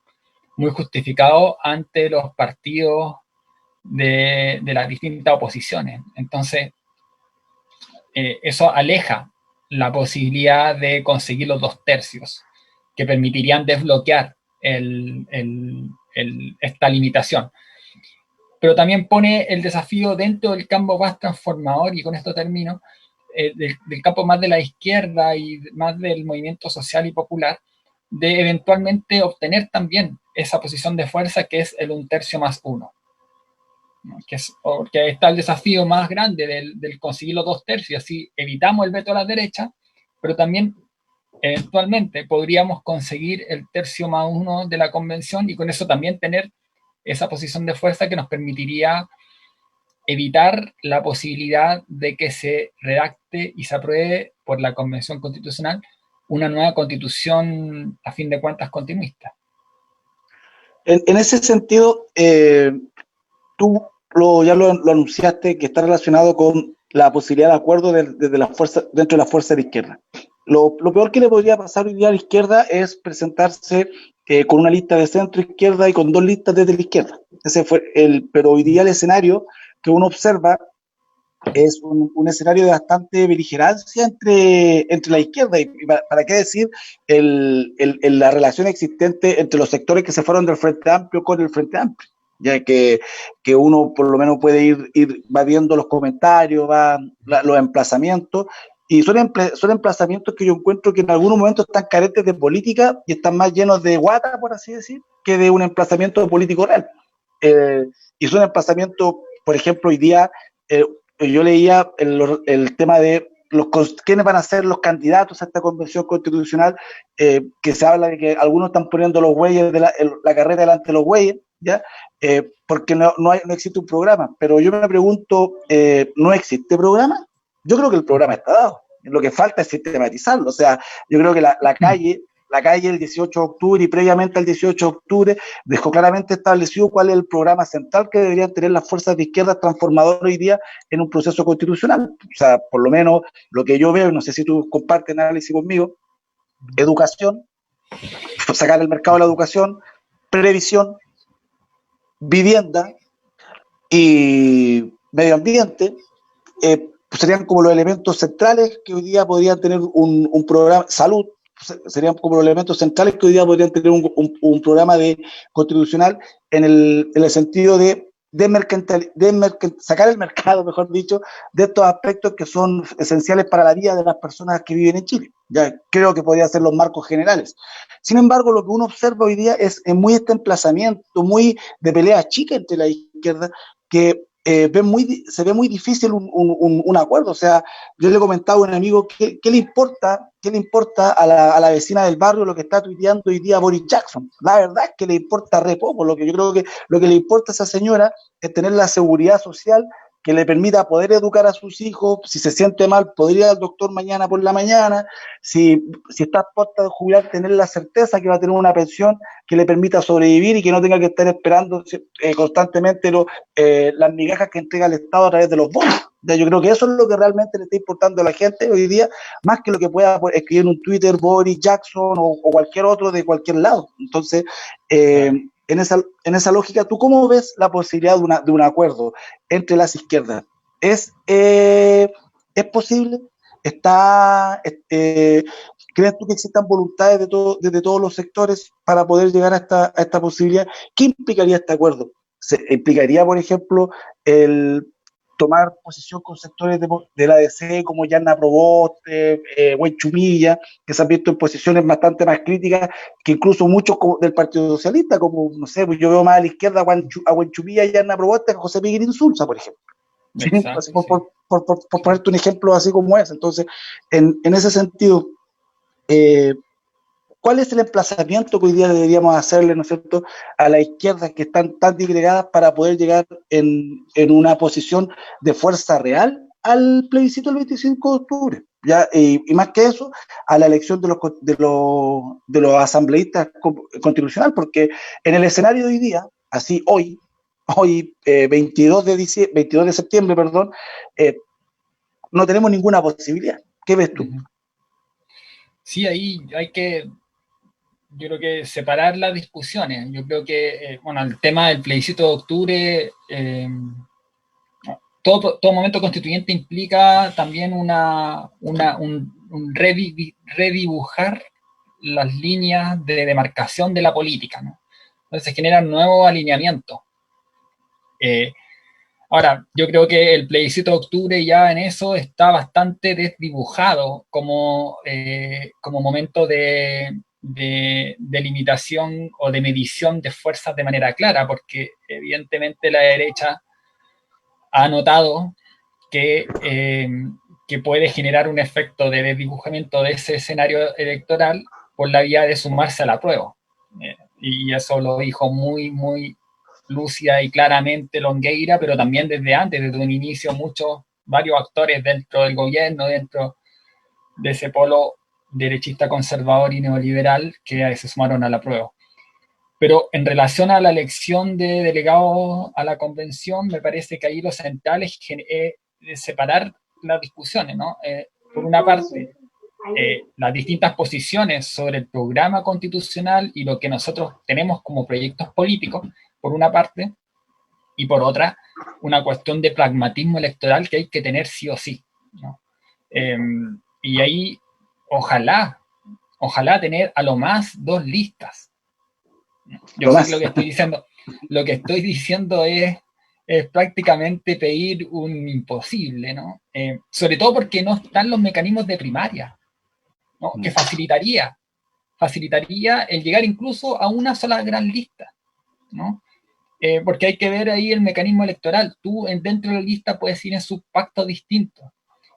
muy justificado ante los partidos de las distintas oposiciones. Entonces, eso aleja la posibilidad de conseguir los 2/3 que permitirían desbloquear esta limitación. Pero también pone el desafío dentro del campo más transformador, y con esto termino, del campo más de la izquierda y más del movimiento social y popular, de eventualmente obtener también esa posición de fuerza que es el 1/3+1. Porque está el desafío más grande del conseguir los 2/3, y así evitamos el veto a la derecha, pero también eventualmente podríamos conseguir el 1/3+1 de la convención, y con eso también tener esa posición de fuerza que nos permitiría evitar la posibilidad de que se redacte y se apruebe por la Convención Constitucional una nueva constitución, a fin de cuentas, continuista. En ese sentido, tú ya lo anunciaste, que está relacionado con la posibilidad de acuerdo desde la fuerza, dentro de la fuerza de la izquierda. Lo peor que le podría pasar hoy día a la izquierda es presentarse con una lista de centro izquierda y con 2 listas desde la izquierda. Pero hoy día el escenario que uno observa es un escenario de bastante beligerancia entre la izquierda, y para qué decir la relación existente entre los sectores que se fueron del Frente Amplio con el Frente Amplio, ya que uno por lo menos puede va viendo los comentarios, los emplazamientos, y son emplazamientos que yo encuentro que en algunos momentos están carentes de política y están más llenos de guata, por así decir, que de un emplazamiento político real. Y son emplazamientos, por ejemplo, hoy día yo leía el tema de quiénes van a ser los candidatos a esta convención constitucional, que se habla de que algunos están poniendo los güeyes de la carrera delante de los güeyes, ¿ya? Porque no existe un programa. Pero yo me pregunto, ¿no existe programa? Yo creo que el programa está dado. Lo que falta es sistematizarlo. O sea, yo creo que la calle el 18 de octubre y previamente al 18 de octubre dejó claramente establecido cuál es el programa central que deberían tener las fuerzas de izquierda transformadoras hoy día en un proceso constitucional. O sea, por lo menos lo que yo veo, no sé si tú compartes análisis conmigo: educación, sacar el mercado de la educación, previsión, vivienda y medio ambiente, serían como los elementos centrales que hoy día podrían tener un programa. Salud, serían como los elementos centrales que hoy día podrían tener un programa constitucional en el sentido de sacar el mercado, mejor dicho, de estos aspectos que son esenciales para la vida de las personas que viven en Chile. Ya creo que podrían ser los marcos generales. Sin embargo, lo que uno observa hoy día es muy este emplazamiento, muy de pelea chica entre la izquierda, que se ve muy difícil un acuerdo. O sea, yo le comentaba a un amigo ¿qué le importa a la vecina del barrio lo que está tuiteando hoy día Boris Jackson? La verdad es que le importa re poco. Yo creo que lo que le importa a esa señora es tener la seguridad social que le permita poder educar a sus hijos. Si se siente mal, podría ir al doctor mañana por la mañana. Si está a puerta de jubilar, tener la certeza que va a tener una pensión que le permita sobrevivir y que no tenga que estar esperando constantemente las migajas que entrega el Estado a través de los bonos. Ya, yo creo que eso es lo que realmente le está importando a la gente hoy día, más que lo que pueda escribir en un Twitter Boris Jackson o cualquier otro de cualquier lado. Entonces, eh, Claro. en esa lógica, ¿tú cómo ves la posibilidad de un acuerdo entre las izquierdas? ¿Es posible? ¿Está, ¿Crees tú que existan voluntades desde todos los sectores para poder llegar a esta posibilidad? ¿Qué implicaría este acuerdo? ¿Implicaría, por ejemplo, el tomar posición con sectores de la DC como Yanna Proboste, Chumilla, que se han visto en posiciones bastante más críticas que incluso muchos del Partido Socialista, como, no sé, pues yo veo más a la izquierda a Chumilla y Yanna Proboste que a José Miguel Insulza, por ejemplo. ¿Sí? Así Exacto, sí. por ponerte un ejemplo así como es. Entonces, en ese sentido, eh, ¿cuál es el emplazamiento que hoy día deberíamos hacerle, ¿no es cierto?, a las izquierdas que están tan disgregadas para poder llegar en una posición de fuerza real al plebiscito del 25 de octubre? Ya, y más que eso, a la elección de los asambleístas constitucionales, porque en el escenario de hoy día, así hoy 22 de septiembre, perdón, eh, no tenemos ninguna posibilidad. ¿Qué ves tú? Ujú. Sí, ahí hay que, yo creo que separar las discusiones. Yo creo que, bueno, el tema del plebiscito de octubre, todo momento constituyente implica también un redibujar las líneas de demarcación de la política, ¿no? Entonces se generan nuevos alineamientos. Eh, Ahora, yo creo que el plebiscito de octubre ya en eso está bastante desdibujado como momento de limitación o de medición de fuerzas de manera clara, porque evidentemente la derecha ha notado que, que puede generar un efecto de desdibujamiento de ese escenario electoral por la vía de sumarse a la prueba. Y eso lo dijo muy lúcida y claramente Longueira, pero también desde antes, desde un inicio, varios actores dentro del gobierno, dentro de ese polo derechista conservador y neoliberal que se sumaron a la prueba. Pero en relación a la elección de delegados a la convención, me parece que ahí lo central es separar las discusiones, ¿no? Por una parte, las distintas posiciones sobre el programa constitucional y lo que nosotros tenemos como proyectos políticos, por una parte, y por otra, una cuestión de pragmatismo electoral que hay que tener sí o sí, ¿no? Eh, y ahí, ojalá, ojalá tener a lo más dos listas. Yo sé que Tomás. lo que estoy diciendo es prácticamente pedir un imposible, ¿no? Sobre todo porque no están los mecanismos de primaria, ¿no? Que facilitaría el llegar incluso a una sola gran lista, ¿no? Porque hay que ver ahí el mecanismo electoral. Tú dentro de la lista puedes ir en subpactos distintos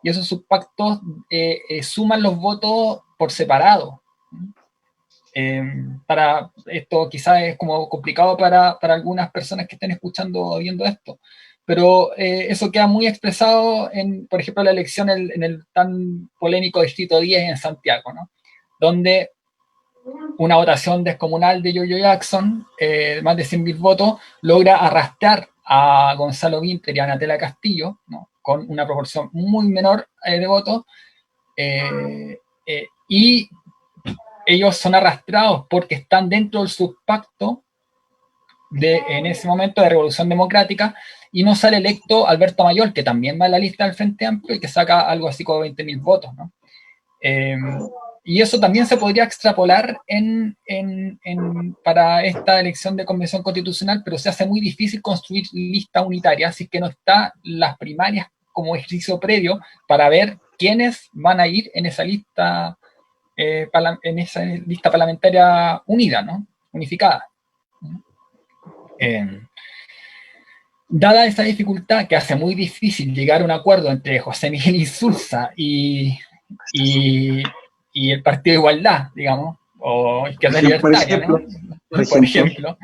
y esos subpactos suman los votos por separado. Eh, para esto quizás es como complicado para algunas personas que estén escuchando o viendo esto, pero eso queda muy expresado en, por ejemplo, la elección en el tan polémico Distrito 10 en Santiago, ¿no? Donde una votación descomunal de Giorgio Jackson, más de 100.000 votos, logra arrastrar a Gonzalo Vinter y a Natela Castillo, ¿no? Con una proporción muy menor de votos, y ellos son arrastrados porque están dentro del subpacto en ese momento de Revolución Democrática y no sale electo Alberto Mayor, que también va en la lista del Frente Amplio y que saca algo así como 20.000 votos, ¿no? Eh, y eso también se podría extrapolar para esta elección de convención constitucional, pero se hace muy difícil construir lista unitaria, así que no está las primarias como ejercicio previo para ver quiénes van a ir en esa lista parlamentaria unida, ¿no? Unificada. Eh, Dada esa dificultad que hace muy difícil llegar a un acuerdo entre José Miguel Insulza y, y el Partido de Igualdad, digamos, o Izquierda Por Libertaria, ¿no? ejemplo, por Por ejemplo. ejemplo.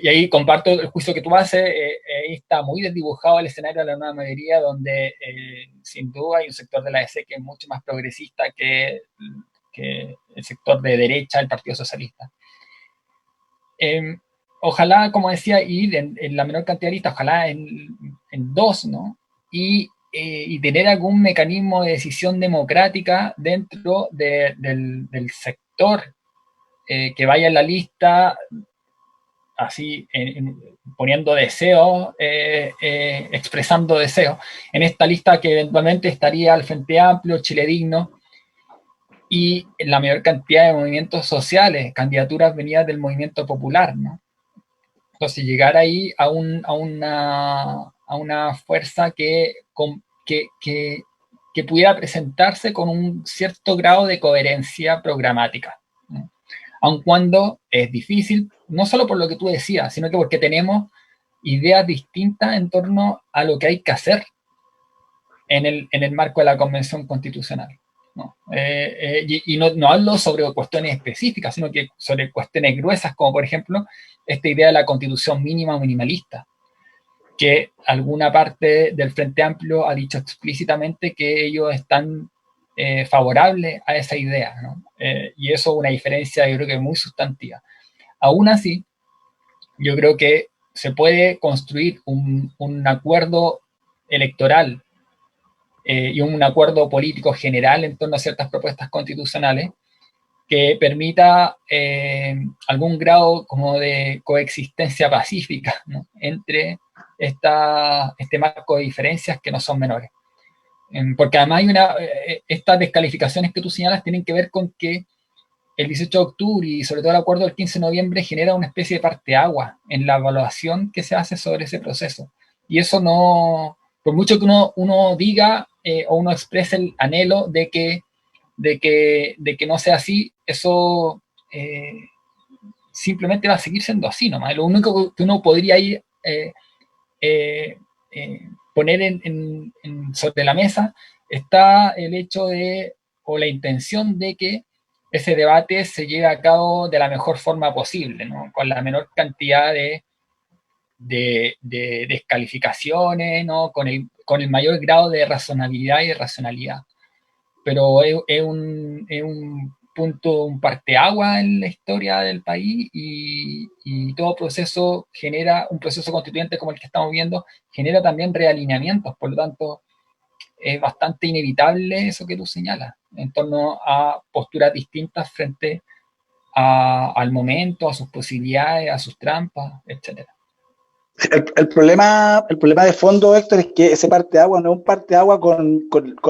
Y ahí comparto el juicio que tú haces, ahí está muy desdibujado el escenario de la nueva mayoría, donde sin duda hay un sector de la DC que es mucho más progresista que el sector de derecha del Partido Socialista. Ojalá, como decía, ir en la menor cantidad de listas, ojalá en dos, ¿no? y tener algún mecanismo de decisión democrática dentro del sector que vaya en la lista, así poniendo deseos, expresando deseos, en esta lista que eventualmente estaría el Frente Amplio, Chile Digno, y la mayor cantidad de movimientos sociales, candidaturas venidas del movimiento popular, ¿no? Entonces, llegar ahí a una fuerza que pudiera presentarse con un cierto grado de coherencia programática, ¿no? Aun cuando es difícil, no solo por lo que tú decías, sino que porque tenemos ideas distintas en torno a lo que hay que hacer en el marco de la Convención Constitucional, ¿no? Y no hablo sobre cuestiones específicas, sino que sobre cuestiones gruesas, como por ejemplo esta idea de la constitución mínima o minimalista, que alguna parte del Frente Amplio ha dicho explícitamente que ellos están favorables a esa idea, ¿no? Y eso es una diferencia, yo creo que muy sustantiva. Aún así, yo creo que se puede construir un acuerdo electoral y un acuerdo político general en torno a ciertas propuestas constitucionales que permita algún grado como de coexistencia pacífica, ¿no? Entre este marco de diferencias que no son menores. Porque además hay estas descalificaciones que tú señalas tienen que ver con que el 18 de octubre y sobre todo el acuerdo del 15 de noviembre genera una especie de parteagua en la evaluación que se hace sobre ese proceso. Y eso no, por mucho que uno diga o uno exprese el anhelo de que no sea así, eso simplemente va a seguir siendo así nomás. Lo único que uno podría ir poner sobre la mesa está el hecho de, o la intención de que ese debate se lleve a cabo de la mejor forma posible, ¿no? Con la menor cantidad de descalificaciones, ¿no? Con el mayor grado de razonabilidad y racionalidad. Pero es un punto, un parteagua en la historia del país y todo proceso genera, un proceso constituyente como el que estamos viendo, genera también realineamientos, por lo tanto es bastante inevitable eso que tú señalas, en torno a posturas distintas frente al momento, a sus posibilidades, a sus trampas, etc. El problema de fondo, Héctor, es que ese parteagua no es un parteagua con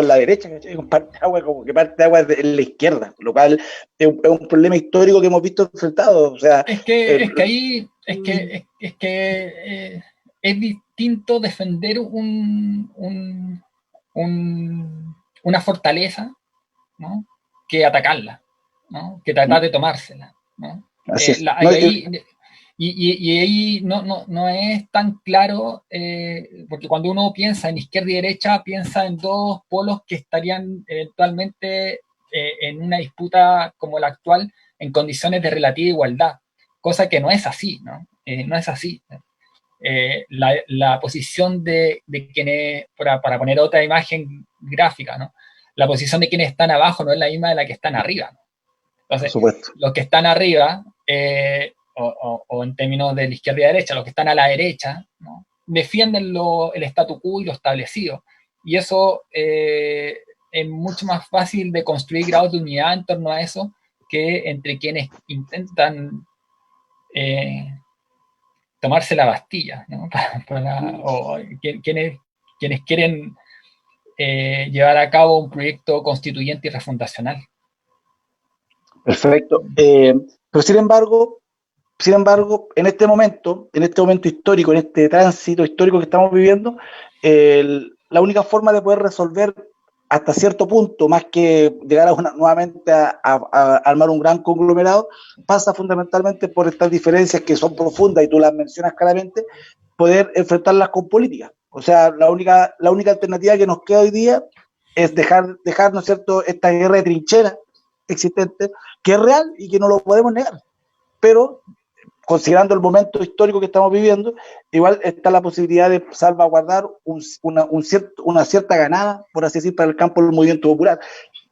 la derecha, ¿cachai? Es un parteagua como que parteagua en la izquierda, lo cual es un problema histórico que hemos visto enfrentado. O sea, es distinto defender una fortaleza, ¿no? Que atacarla, ¿no? Que tratar de tomársela, ¿no? Así es. No, Y ahí no es tan claro, porque cuando uno piensa en izquierda y derecha, piensa en dos polos que estarían eventualmente en una disputa como la actual, en condiciones de relativa igualdad, cosa que no es así, ¿no? No es así. La posición de quienes, para poner otra imagen gráfica, ¿no? La posición de quienes están abajo no es la misma de la que están arriba, ¿no? Entonces, por supuesto. los que están arriba, o en términos de la izquierda y la derecha, los que están a la derecha, ¿no? Defienden el statu quo y lo establecido. Y eso es mucho más fácil de construir grados de unidad en torno a eso que entre quienes intentan tomarse la Bastilla, ¿no? O quienes quieren llevar a cabo un proyecto constituyente y refundacional. Perfecto. Pero sin embargo, en este momento histórico, en este tránsito histórico que estamos viviendo, la única forma de poder resolver hasta cierto punto, más que llegar nuevamente a armar un gran conglomerado, pasa fundamentalmente por estas diferencias que son profundas y tú las mencionas claramente, poder enfrentarlas con política. O sea, la única alternativa que nos queda hoy día es dejar, ¿no es cierto?, esta guerra de trincheras existente, que es real y que no lo podemos negar. Pero considerando el momento histórico que estamos viviendo, igual está la posibilidad de salvaguardar una cierta ganada, por así decir, para el campo del movimiento popular.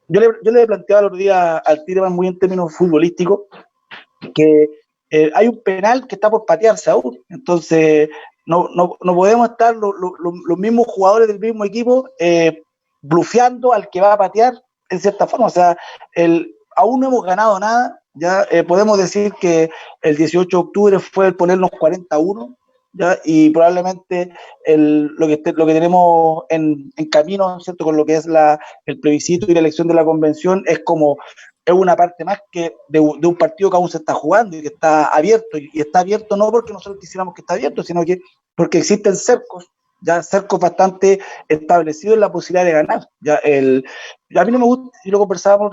Yo le planteaba el otro día al Tireman, muy en términos futbolísticos, que hay un penal que está por patearse aún. Entonces, no podemos estar los mismos jugadores del mismo equipo blufeando al que va a patear en cierta forma. O sea, aún no hemos ganado nada. Ya podemos decir que el 18 de octubre fue el ponernos 41, ¿ya? Y probablemente lo que tenemos en camino, ¿cierto? Con lo que es el plebiscito y la elección de la convención, es una parte más que de un partido que aún se está jugando y que está abierto, y está abierto no porque nosotros quisiéramos que esté abierto, sino que porque existen cercos bastante establecidos en la posibilidad de ganar. A mí no me gusta, y lo conversábamos,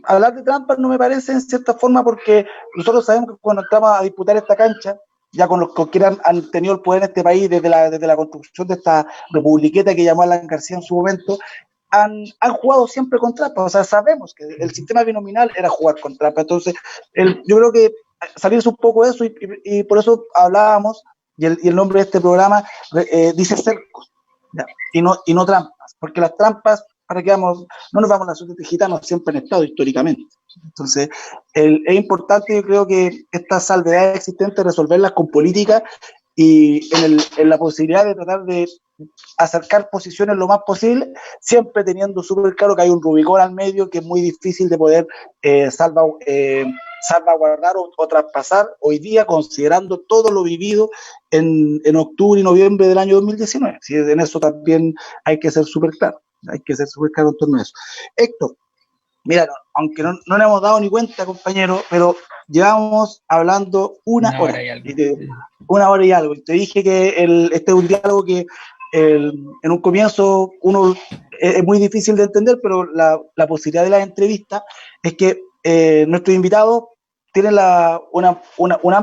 hablar de trampas no me parece en cierta forma, porque nosotros sabemos que cuando entramos a disputar esta cancha, ya con los que han tenido el poder en este país desde la construcción de esta republiqueta que llamó Alan García en su momento, han jugado siempre con trampas. O sea, sabemos que el sistema binominal era jugar con trampas. Entonces, yo creo que salirse un poco de eso, y por eso hablábamos, y el nombre de este programa dice cercos, ¿ya? Y no trampas, porque las trampas, para que no nos vamos a la suerte gitanos, siempre han estado históricamente. Entonces, es importante, yo creo que estas salvedades existentes resolverlas con política y en la posibilidad de tratar de acercar posiciones lo más posible, siempre teniendo súper claro que hay un Rubicón al medio que es muy difícil de poder salvaguardar o traspasar hoy día, considerando todo lo vivido en octubre y noviembre del año 2019. ¿Sí? En eso también hay que ser súper claro. Hay que ser súper claro en torno a eso. Héctor, mira, aunque no le hemos dado ni cuenta, compañero, pero llevamos hablando una hora y algo. Una hora y algo. Y te dije que este es un diálogo que en un comienzo es muy difícil de entender, pero la posibilidad de la entrevista es que nuestros invitados tienen una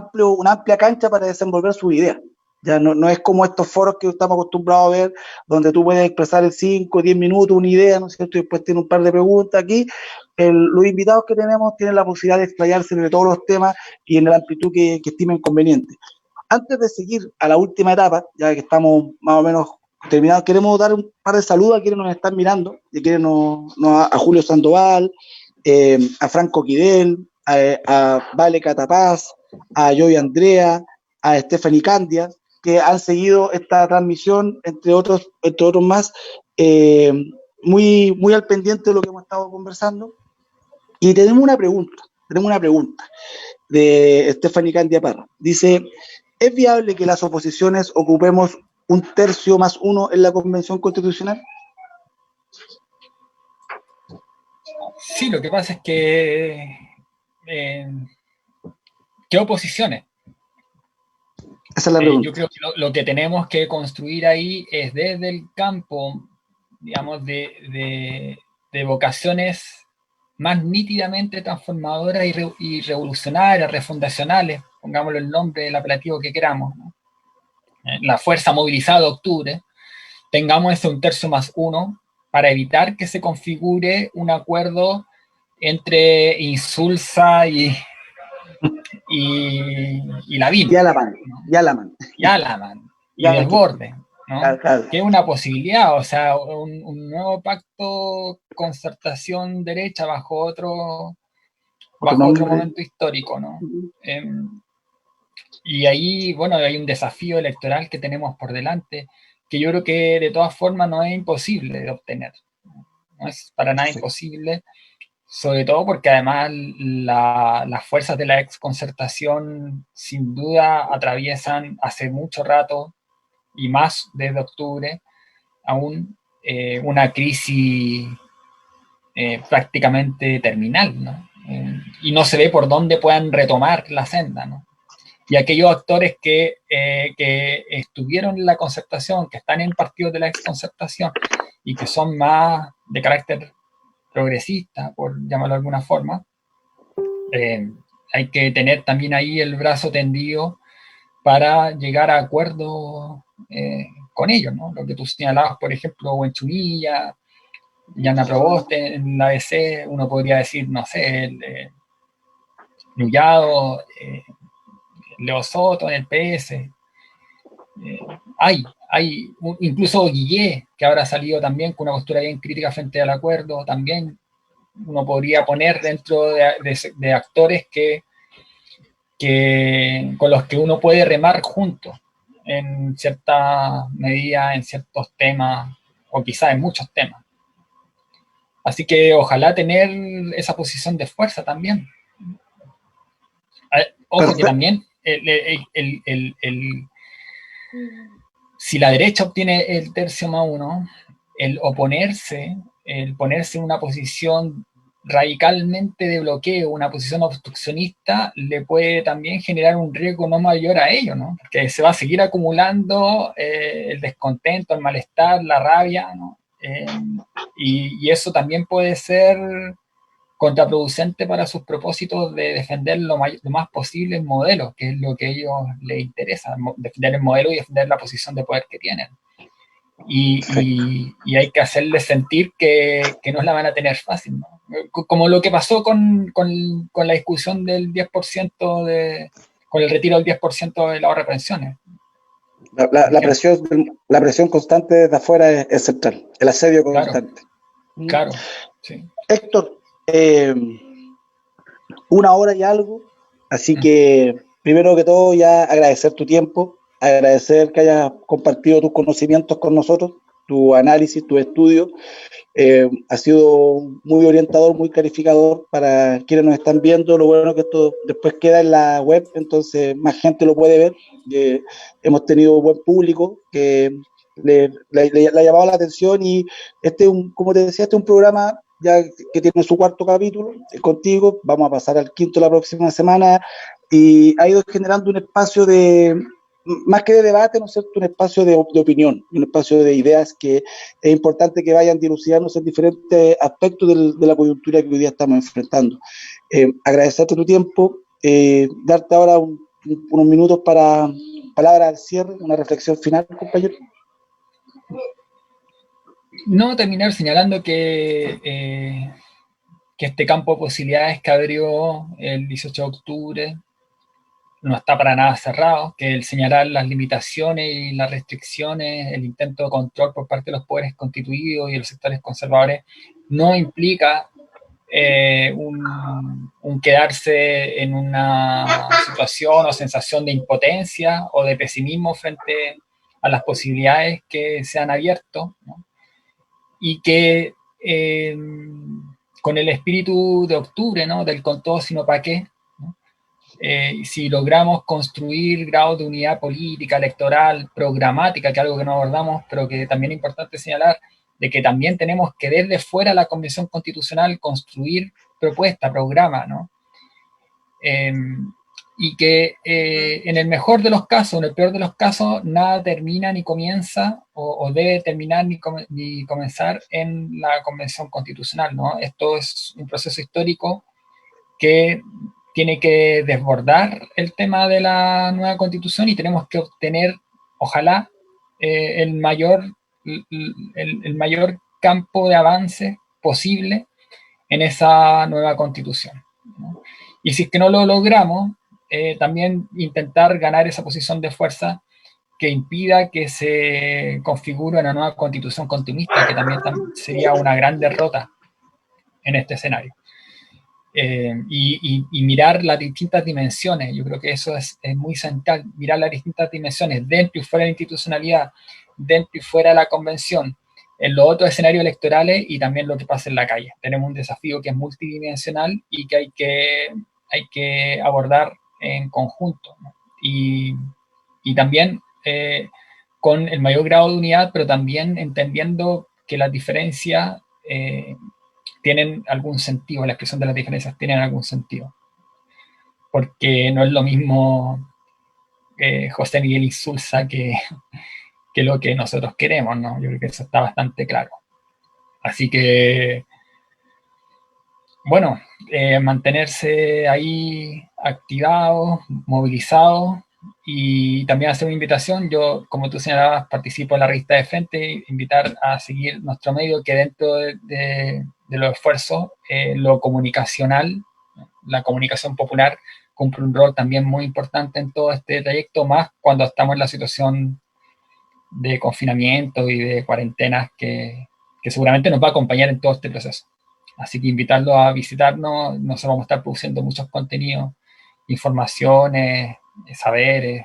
amplia cancha para desenvolver sus ideas. Ya no es como estos foros que estamos acostumbrados a ver, donde tú puedes expresar en 5, 10 minutos una idea, ¿no es cierto? Y después tiene un par de preguntas. Aquí los invitados que tenemos tienen la posibilidad de explayarse de todos los temas y en la amplitud que estimen conveniente. Antes de seguir a la última etapa, ya que estamos más o menos terminados, queremos dar un par de saludos a quienes nos están mirando, a Julio Sandoval, a Franco Quidel, a Vale Catapaz, a Joey Andrea, a Stephanie Candia, que han seguido esta transmisión, entre otros más, muy, muy al pendiente de lo que hemos estado conversando. Y tenemos una pregunta de Stephanie Candia Parra. Dice: ¿es viable que las oposiciones ocupemos 1/3 más 1 en la Convención Constitucional? Sí, lo que pasa es que ¿qué oposiciones? Esa es la pregunta. Yo creo que lo que tenemos que construir ahí es desde el campo, digamos, de vocaciones más nítidamente transformadoras y revolucionarias, refundacionales, pongámosle el nombre, el apelativo que queramos, ¿no? La fuerza movilizada de octubre, tengamos ese 1/3 más 1 para evitar que se configure un acuerdo entre Insulza y Lavín. Y Alaman. Y Desborde, ¿no? Claro. Que es una posibilidad, o sea, un nuevo pacto concertación derecha bajo otro momento histórico, ¿no? Y ahí, bueno, hay un desafío electoral que tenemos por delante, que yo creo que de todas formas no es imposible de obtener. No es para nada imposible, sobre todo porque además las fuerzas de la exconcertación sin duda atraviesan hace mucho rato, y más desde octubre, aún una crisis prácticamente terminal, ¿no? Y no se ve por dónde puedan retomar la senda, ¿no? Y aquellos actores que estuvieron en la concertación, que están en partidos de la exconcertación y que son más de carácter progresista, por llamarlo de alguna forma, hay que tener también ahí el brazo tendido para llegar a acuerdos con ellos, ¿no? Lo que tú señalabas, por ejemplo, Huenchunilla, Yana Proboste en la ABC, uno podría decir, no sé, Nullado, Leo Soto en el PS. Hay incluso Guillé, que ahora ha salido también con una postura bien crítica frente al acuerdo, también uno podría poner dentro de actores con los que uno puede remar juntos. en cierta medida en ciertos temas, o quizá en muchos temas. Así que ojalá tener esa posición de fuerza también. Ojo que también si la derecha obtiene el tercio más uno, el ponerse en una posición radicalmente de bloqueo, una posición obstruccionista, le puede también generar un riesgo no mayor a ello, ¿no? Porque se va a seguir acumulando el descontento, el malestar, la rabia, ¿no? Y eso también puede ser contraproducente para sus propósitos de defender lo más posible el modelo, que es lo que a ellos les interesa, defender el modelo y defender la posición de poder que tienen. Y hay que hacerles sentir que no la van a tener fácil, ¿no? Como lo que pasó con la discusión del 10% con el retiro del 10% de la ahorro de pensiones. La presión constante desde afuera es central, el asedio constante. Claro, sí. Héctor, 1 hora y algo, así que primero que todo ya agradecer tu tiempo, agradecer que hayas compartido tus conocimientos con nosotros, tu análisis, tu estudio. Ha sido muy orientador, muy clarificador para quienes nos están viendo. Lo bueno es que esto después queda en la web, entonces más gente lo puede ver. Hemos tenido buen público que le ha llamado la atención, y como te decía, este es un programa ya que tiene su 4.º capítulo contigo. Vamos a pasar al 5.º la próxima semana, y ha ido generando un espacio más que de debate, ¿no es cierto?, un espacio de opinión, un espacio de ideas que es importante que vayan dilucidándose en diferentes aspectos de la coyuntura que hoy día estamos enfrentando. Agradecerte tu tiempo, darte ahora unos minutos para palabras al cierre, una reflexión final, compañero. No, terminar señalando que este campo de posibilidades que abrió el 18 de octubre no está para nada cerrado, que el señalar las limitaciones y las restricciones, el intento de control por parte de los poderes constituidos y de los sectores conservadores, no implica un quedarse en una situación o sensación de impotencia o de pesimismo frente a las posibilidades que se han abierto, ¿no? Y que con el espíritu de octubre, ¿no?, del con todo sino para qué, ¿no? Si logramos construir grados de unidad política, electoral, programática, que es algo que no abordamos, pero que también es importante señalar, de que también tenemos que desde fuera de la Convención Constitucional construir propuesta, programa, ¿no? Y que en el mejor de los casos, en el peor de los casos, nada termina ni comienza o debe terminar ni comenzar en la Convención Constitucional, ¿no? Esto es un proceso histórico que tiene que desbordar el tema de la nueva Constitución, y tenemos que obtener, ojalá, el mayor campo de avance posible en esa nueva Constitución, ¿no? Y si es que no lo logramos, también intentar ganar esa posición de fuerza que impida que se configure una nueva constitución continuista, que también sería una gran derrota en este escenario. Y mirar las distintas dimensiones, yo creo que eso es muy central, mirar las distintas dimensiones dentro y fuera de la institucionalidad, dentro y fuera de la convención, en los otros escenarios electorales y también lo que pasa en la calle. Tenemos un desafío que es multidimensional y que hay que abordar en conjunto, ¿no? Y también con el mayor grado de unidad, pero también entendiendo que las diferencias tienen algún sentido, la expresión de las diferencias tienen algún sentido. Porque no es lo mismo José Miguel Insulza que lo que nosotros queremos, ¿no? Yo creo que eso está bastante claro. Así que, bueno, mantenerse ahí activados, movilizados, y también hacer una invitación. Yo, como tú señalabas, participo en la revista de Frente, invitar a seguir nuestro medio, que dentro de los esfuerzos, lo comunicacional, la comunicación popular, cumple un rol también muy importante en todo este trayecto, más cuando estamos en la situación de confinamiento y de cuarentenas que seguramente nos va a acompañar en todo este proceso. Así que invitarlos a visitarnos. Nosotros vamos a estar produciendo muchos contenidos, informaciones, saberes,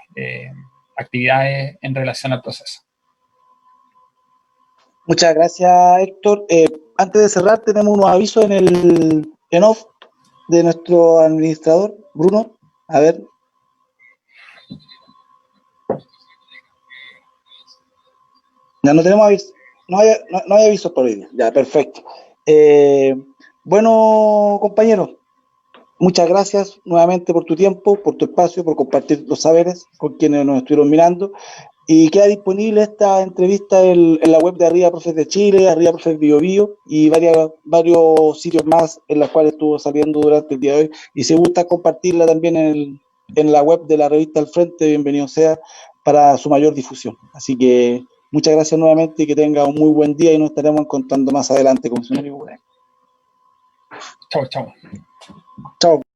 actividades en relación al proceso. Muchas gracias, Héctor. Antes de cerrar, tenemos unos avisos en off de nuestro administrador, Bruno. A ver. Ya no tenemos avisos. No hay avisos por hoy día. Ya, perfecto. Bueno, compañeros, muchas gracias nuevamente por tu tiempo, por tu espacio, por compartir los saberes con quienes nos estuvieron mirando. Y queda disponible esta entrevista en la web de Arriba Profes de Chile, Arriba Profes Bio Bio y varios sitios más en los cuales estuvo saliendo durante el día de hoy. Y si gusta compartirla también en la web de la revista Al Frente, bienvenido sea, para su mayor difusión. Así que muchas gracias nuevamente y que tenga un muy buen día y nos estaremos encontrando más adelante con su amigo. Chao, chao. Chao.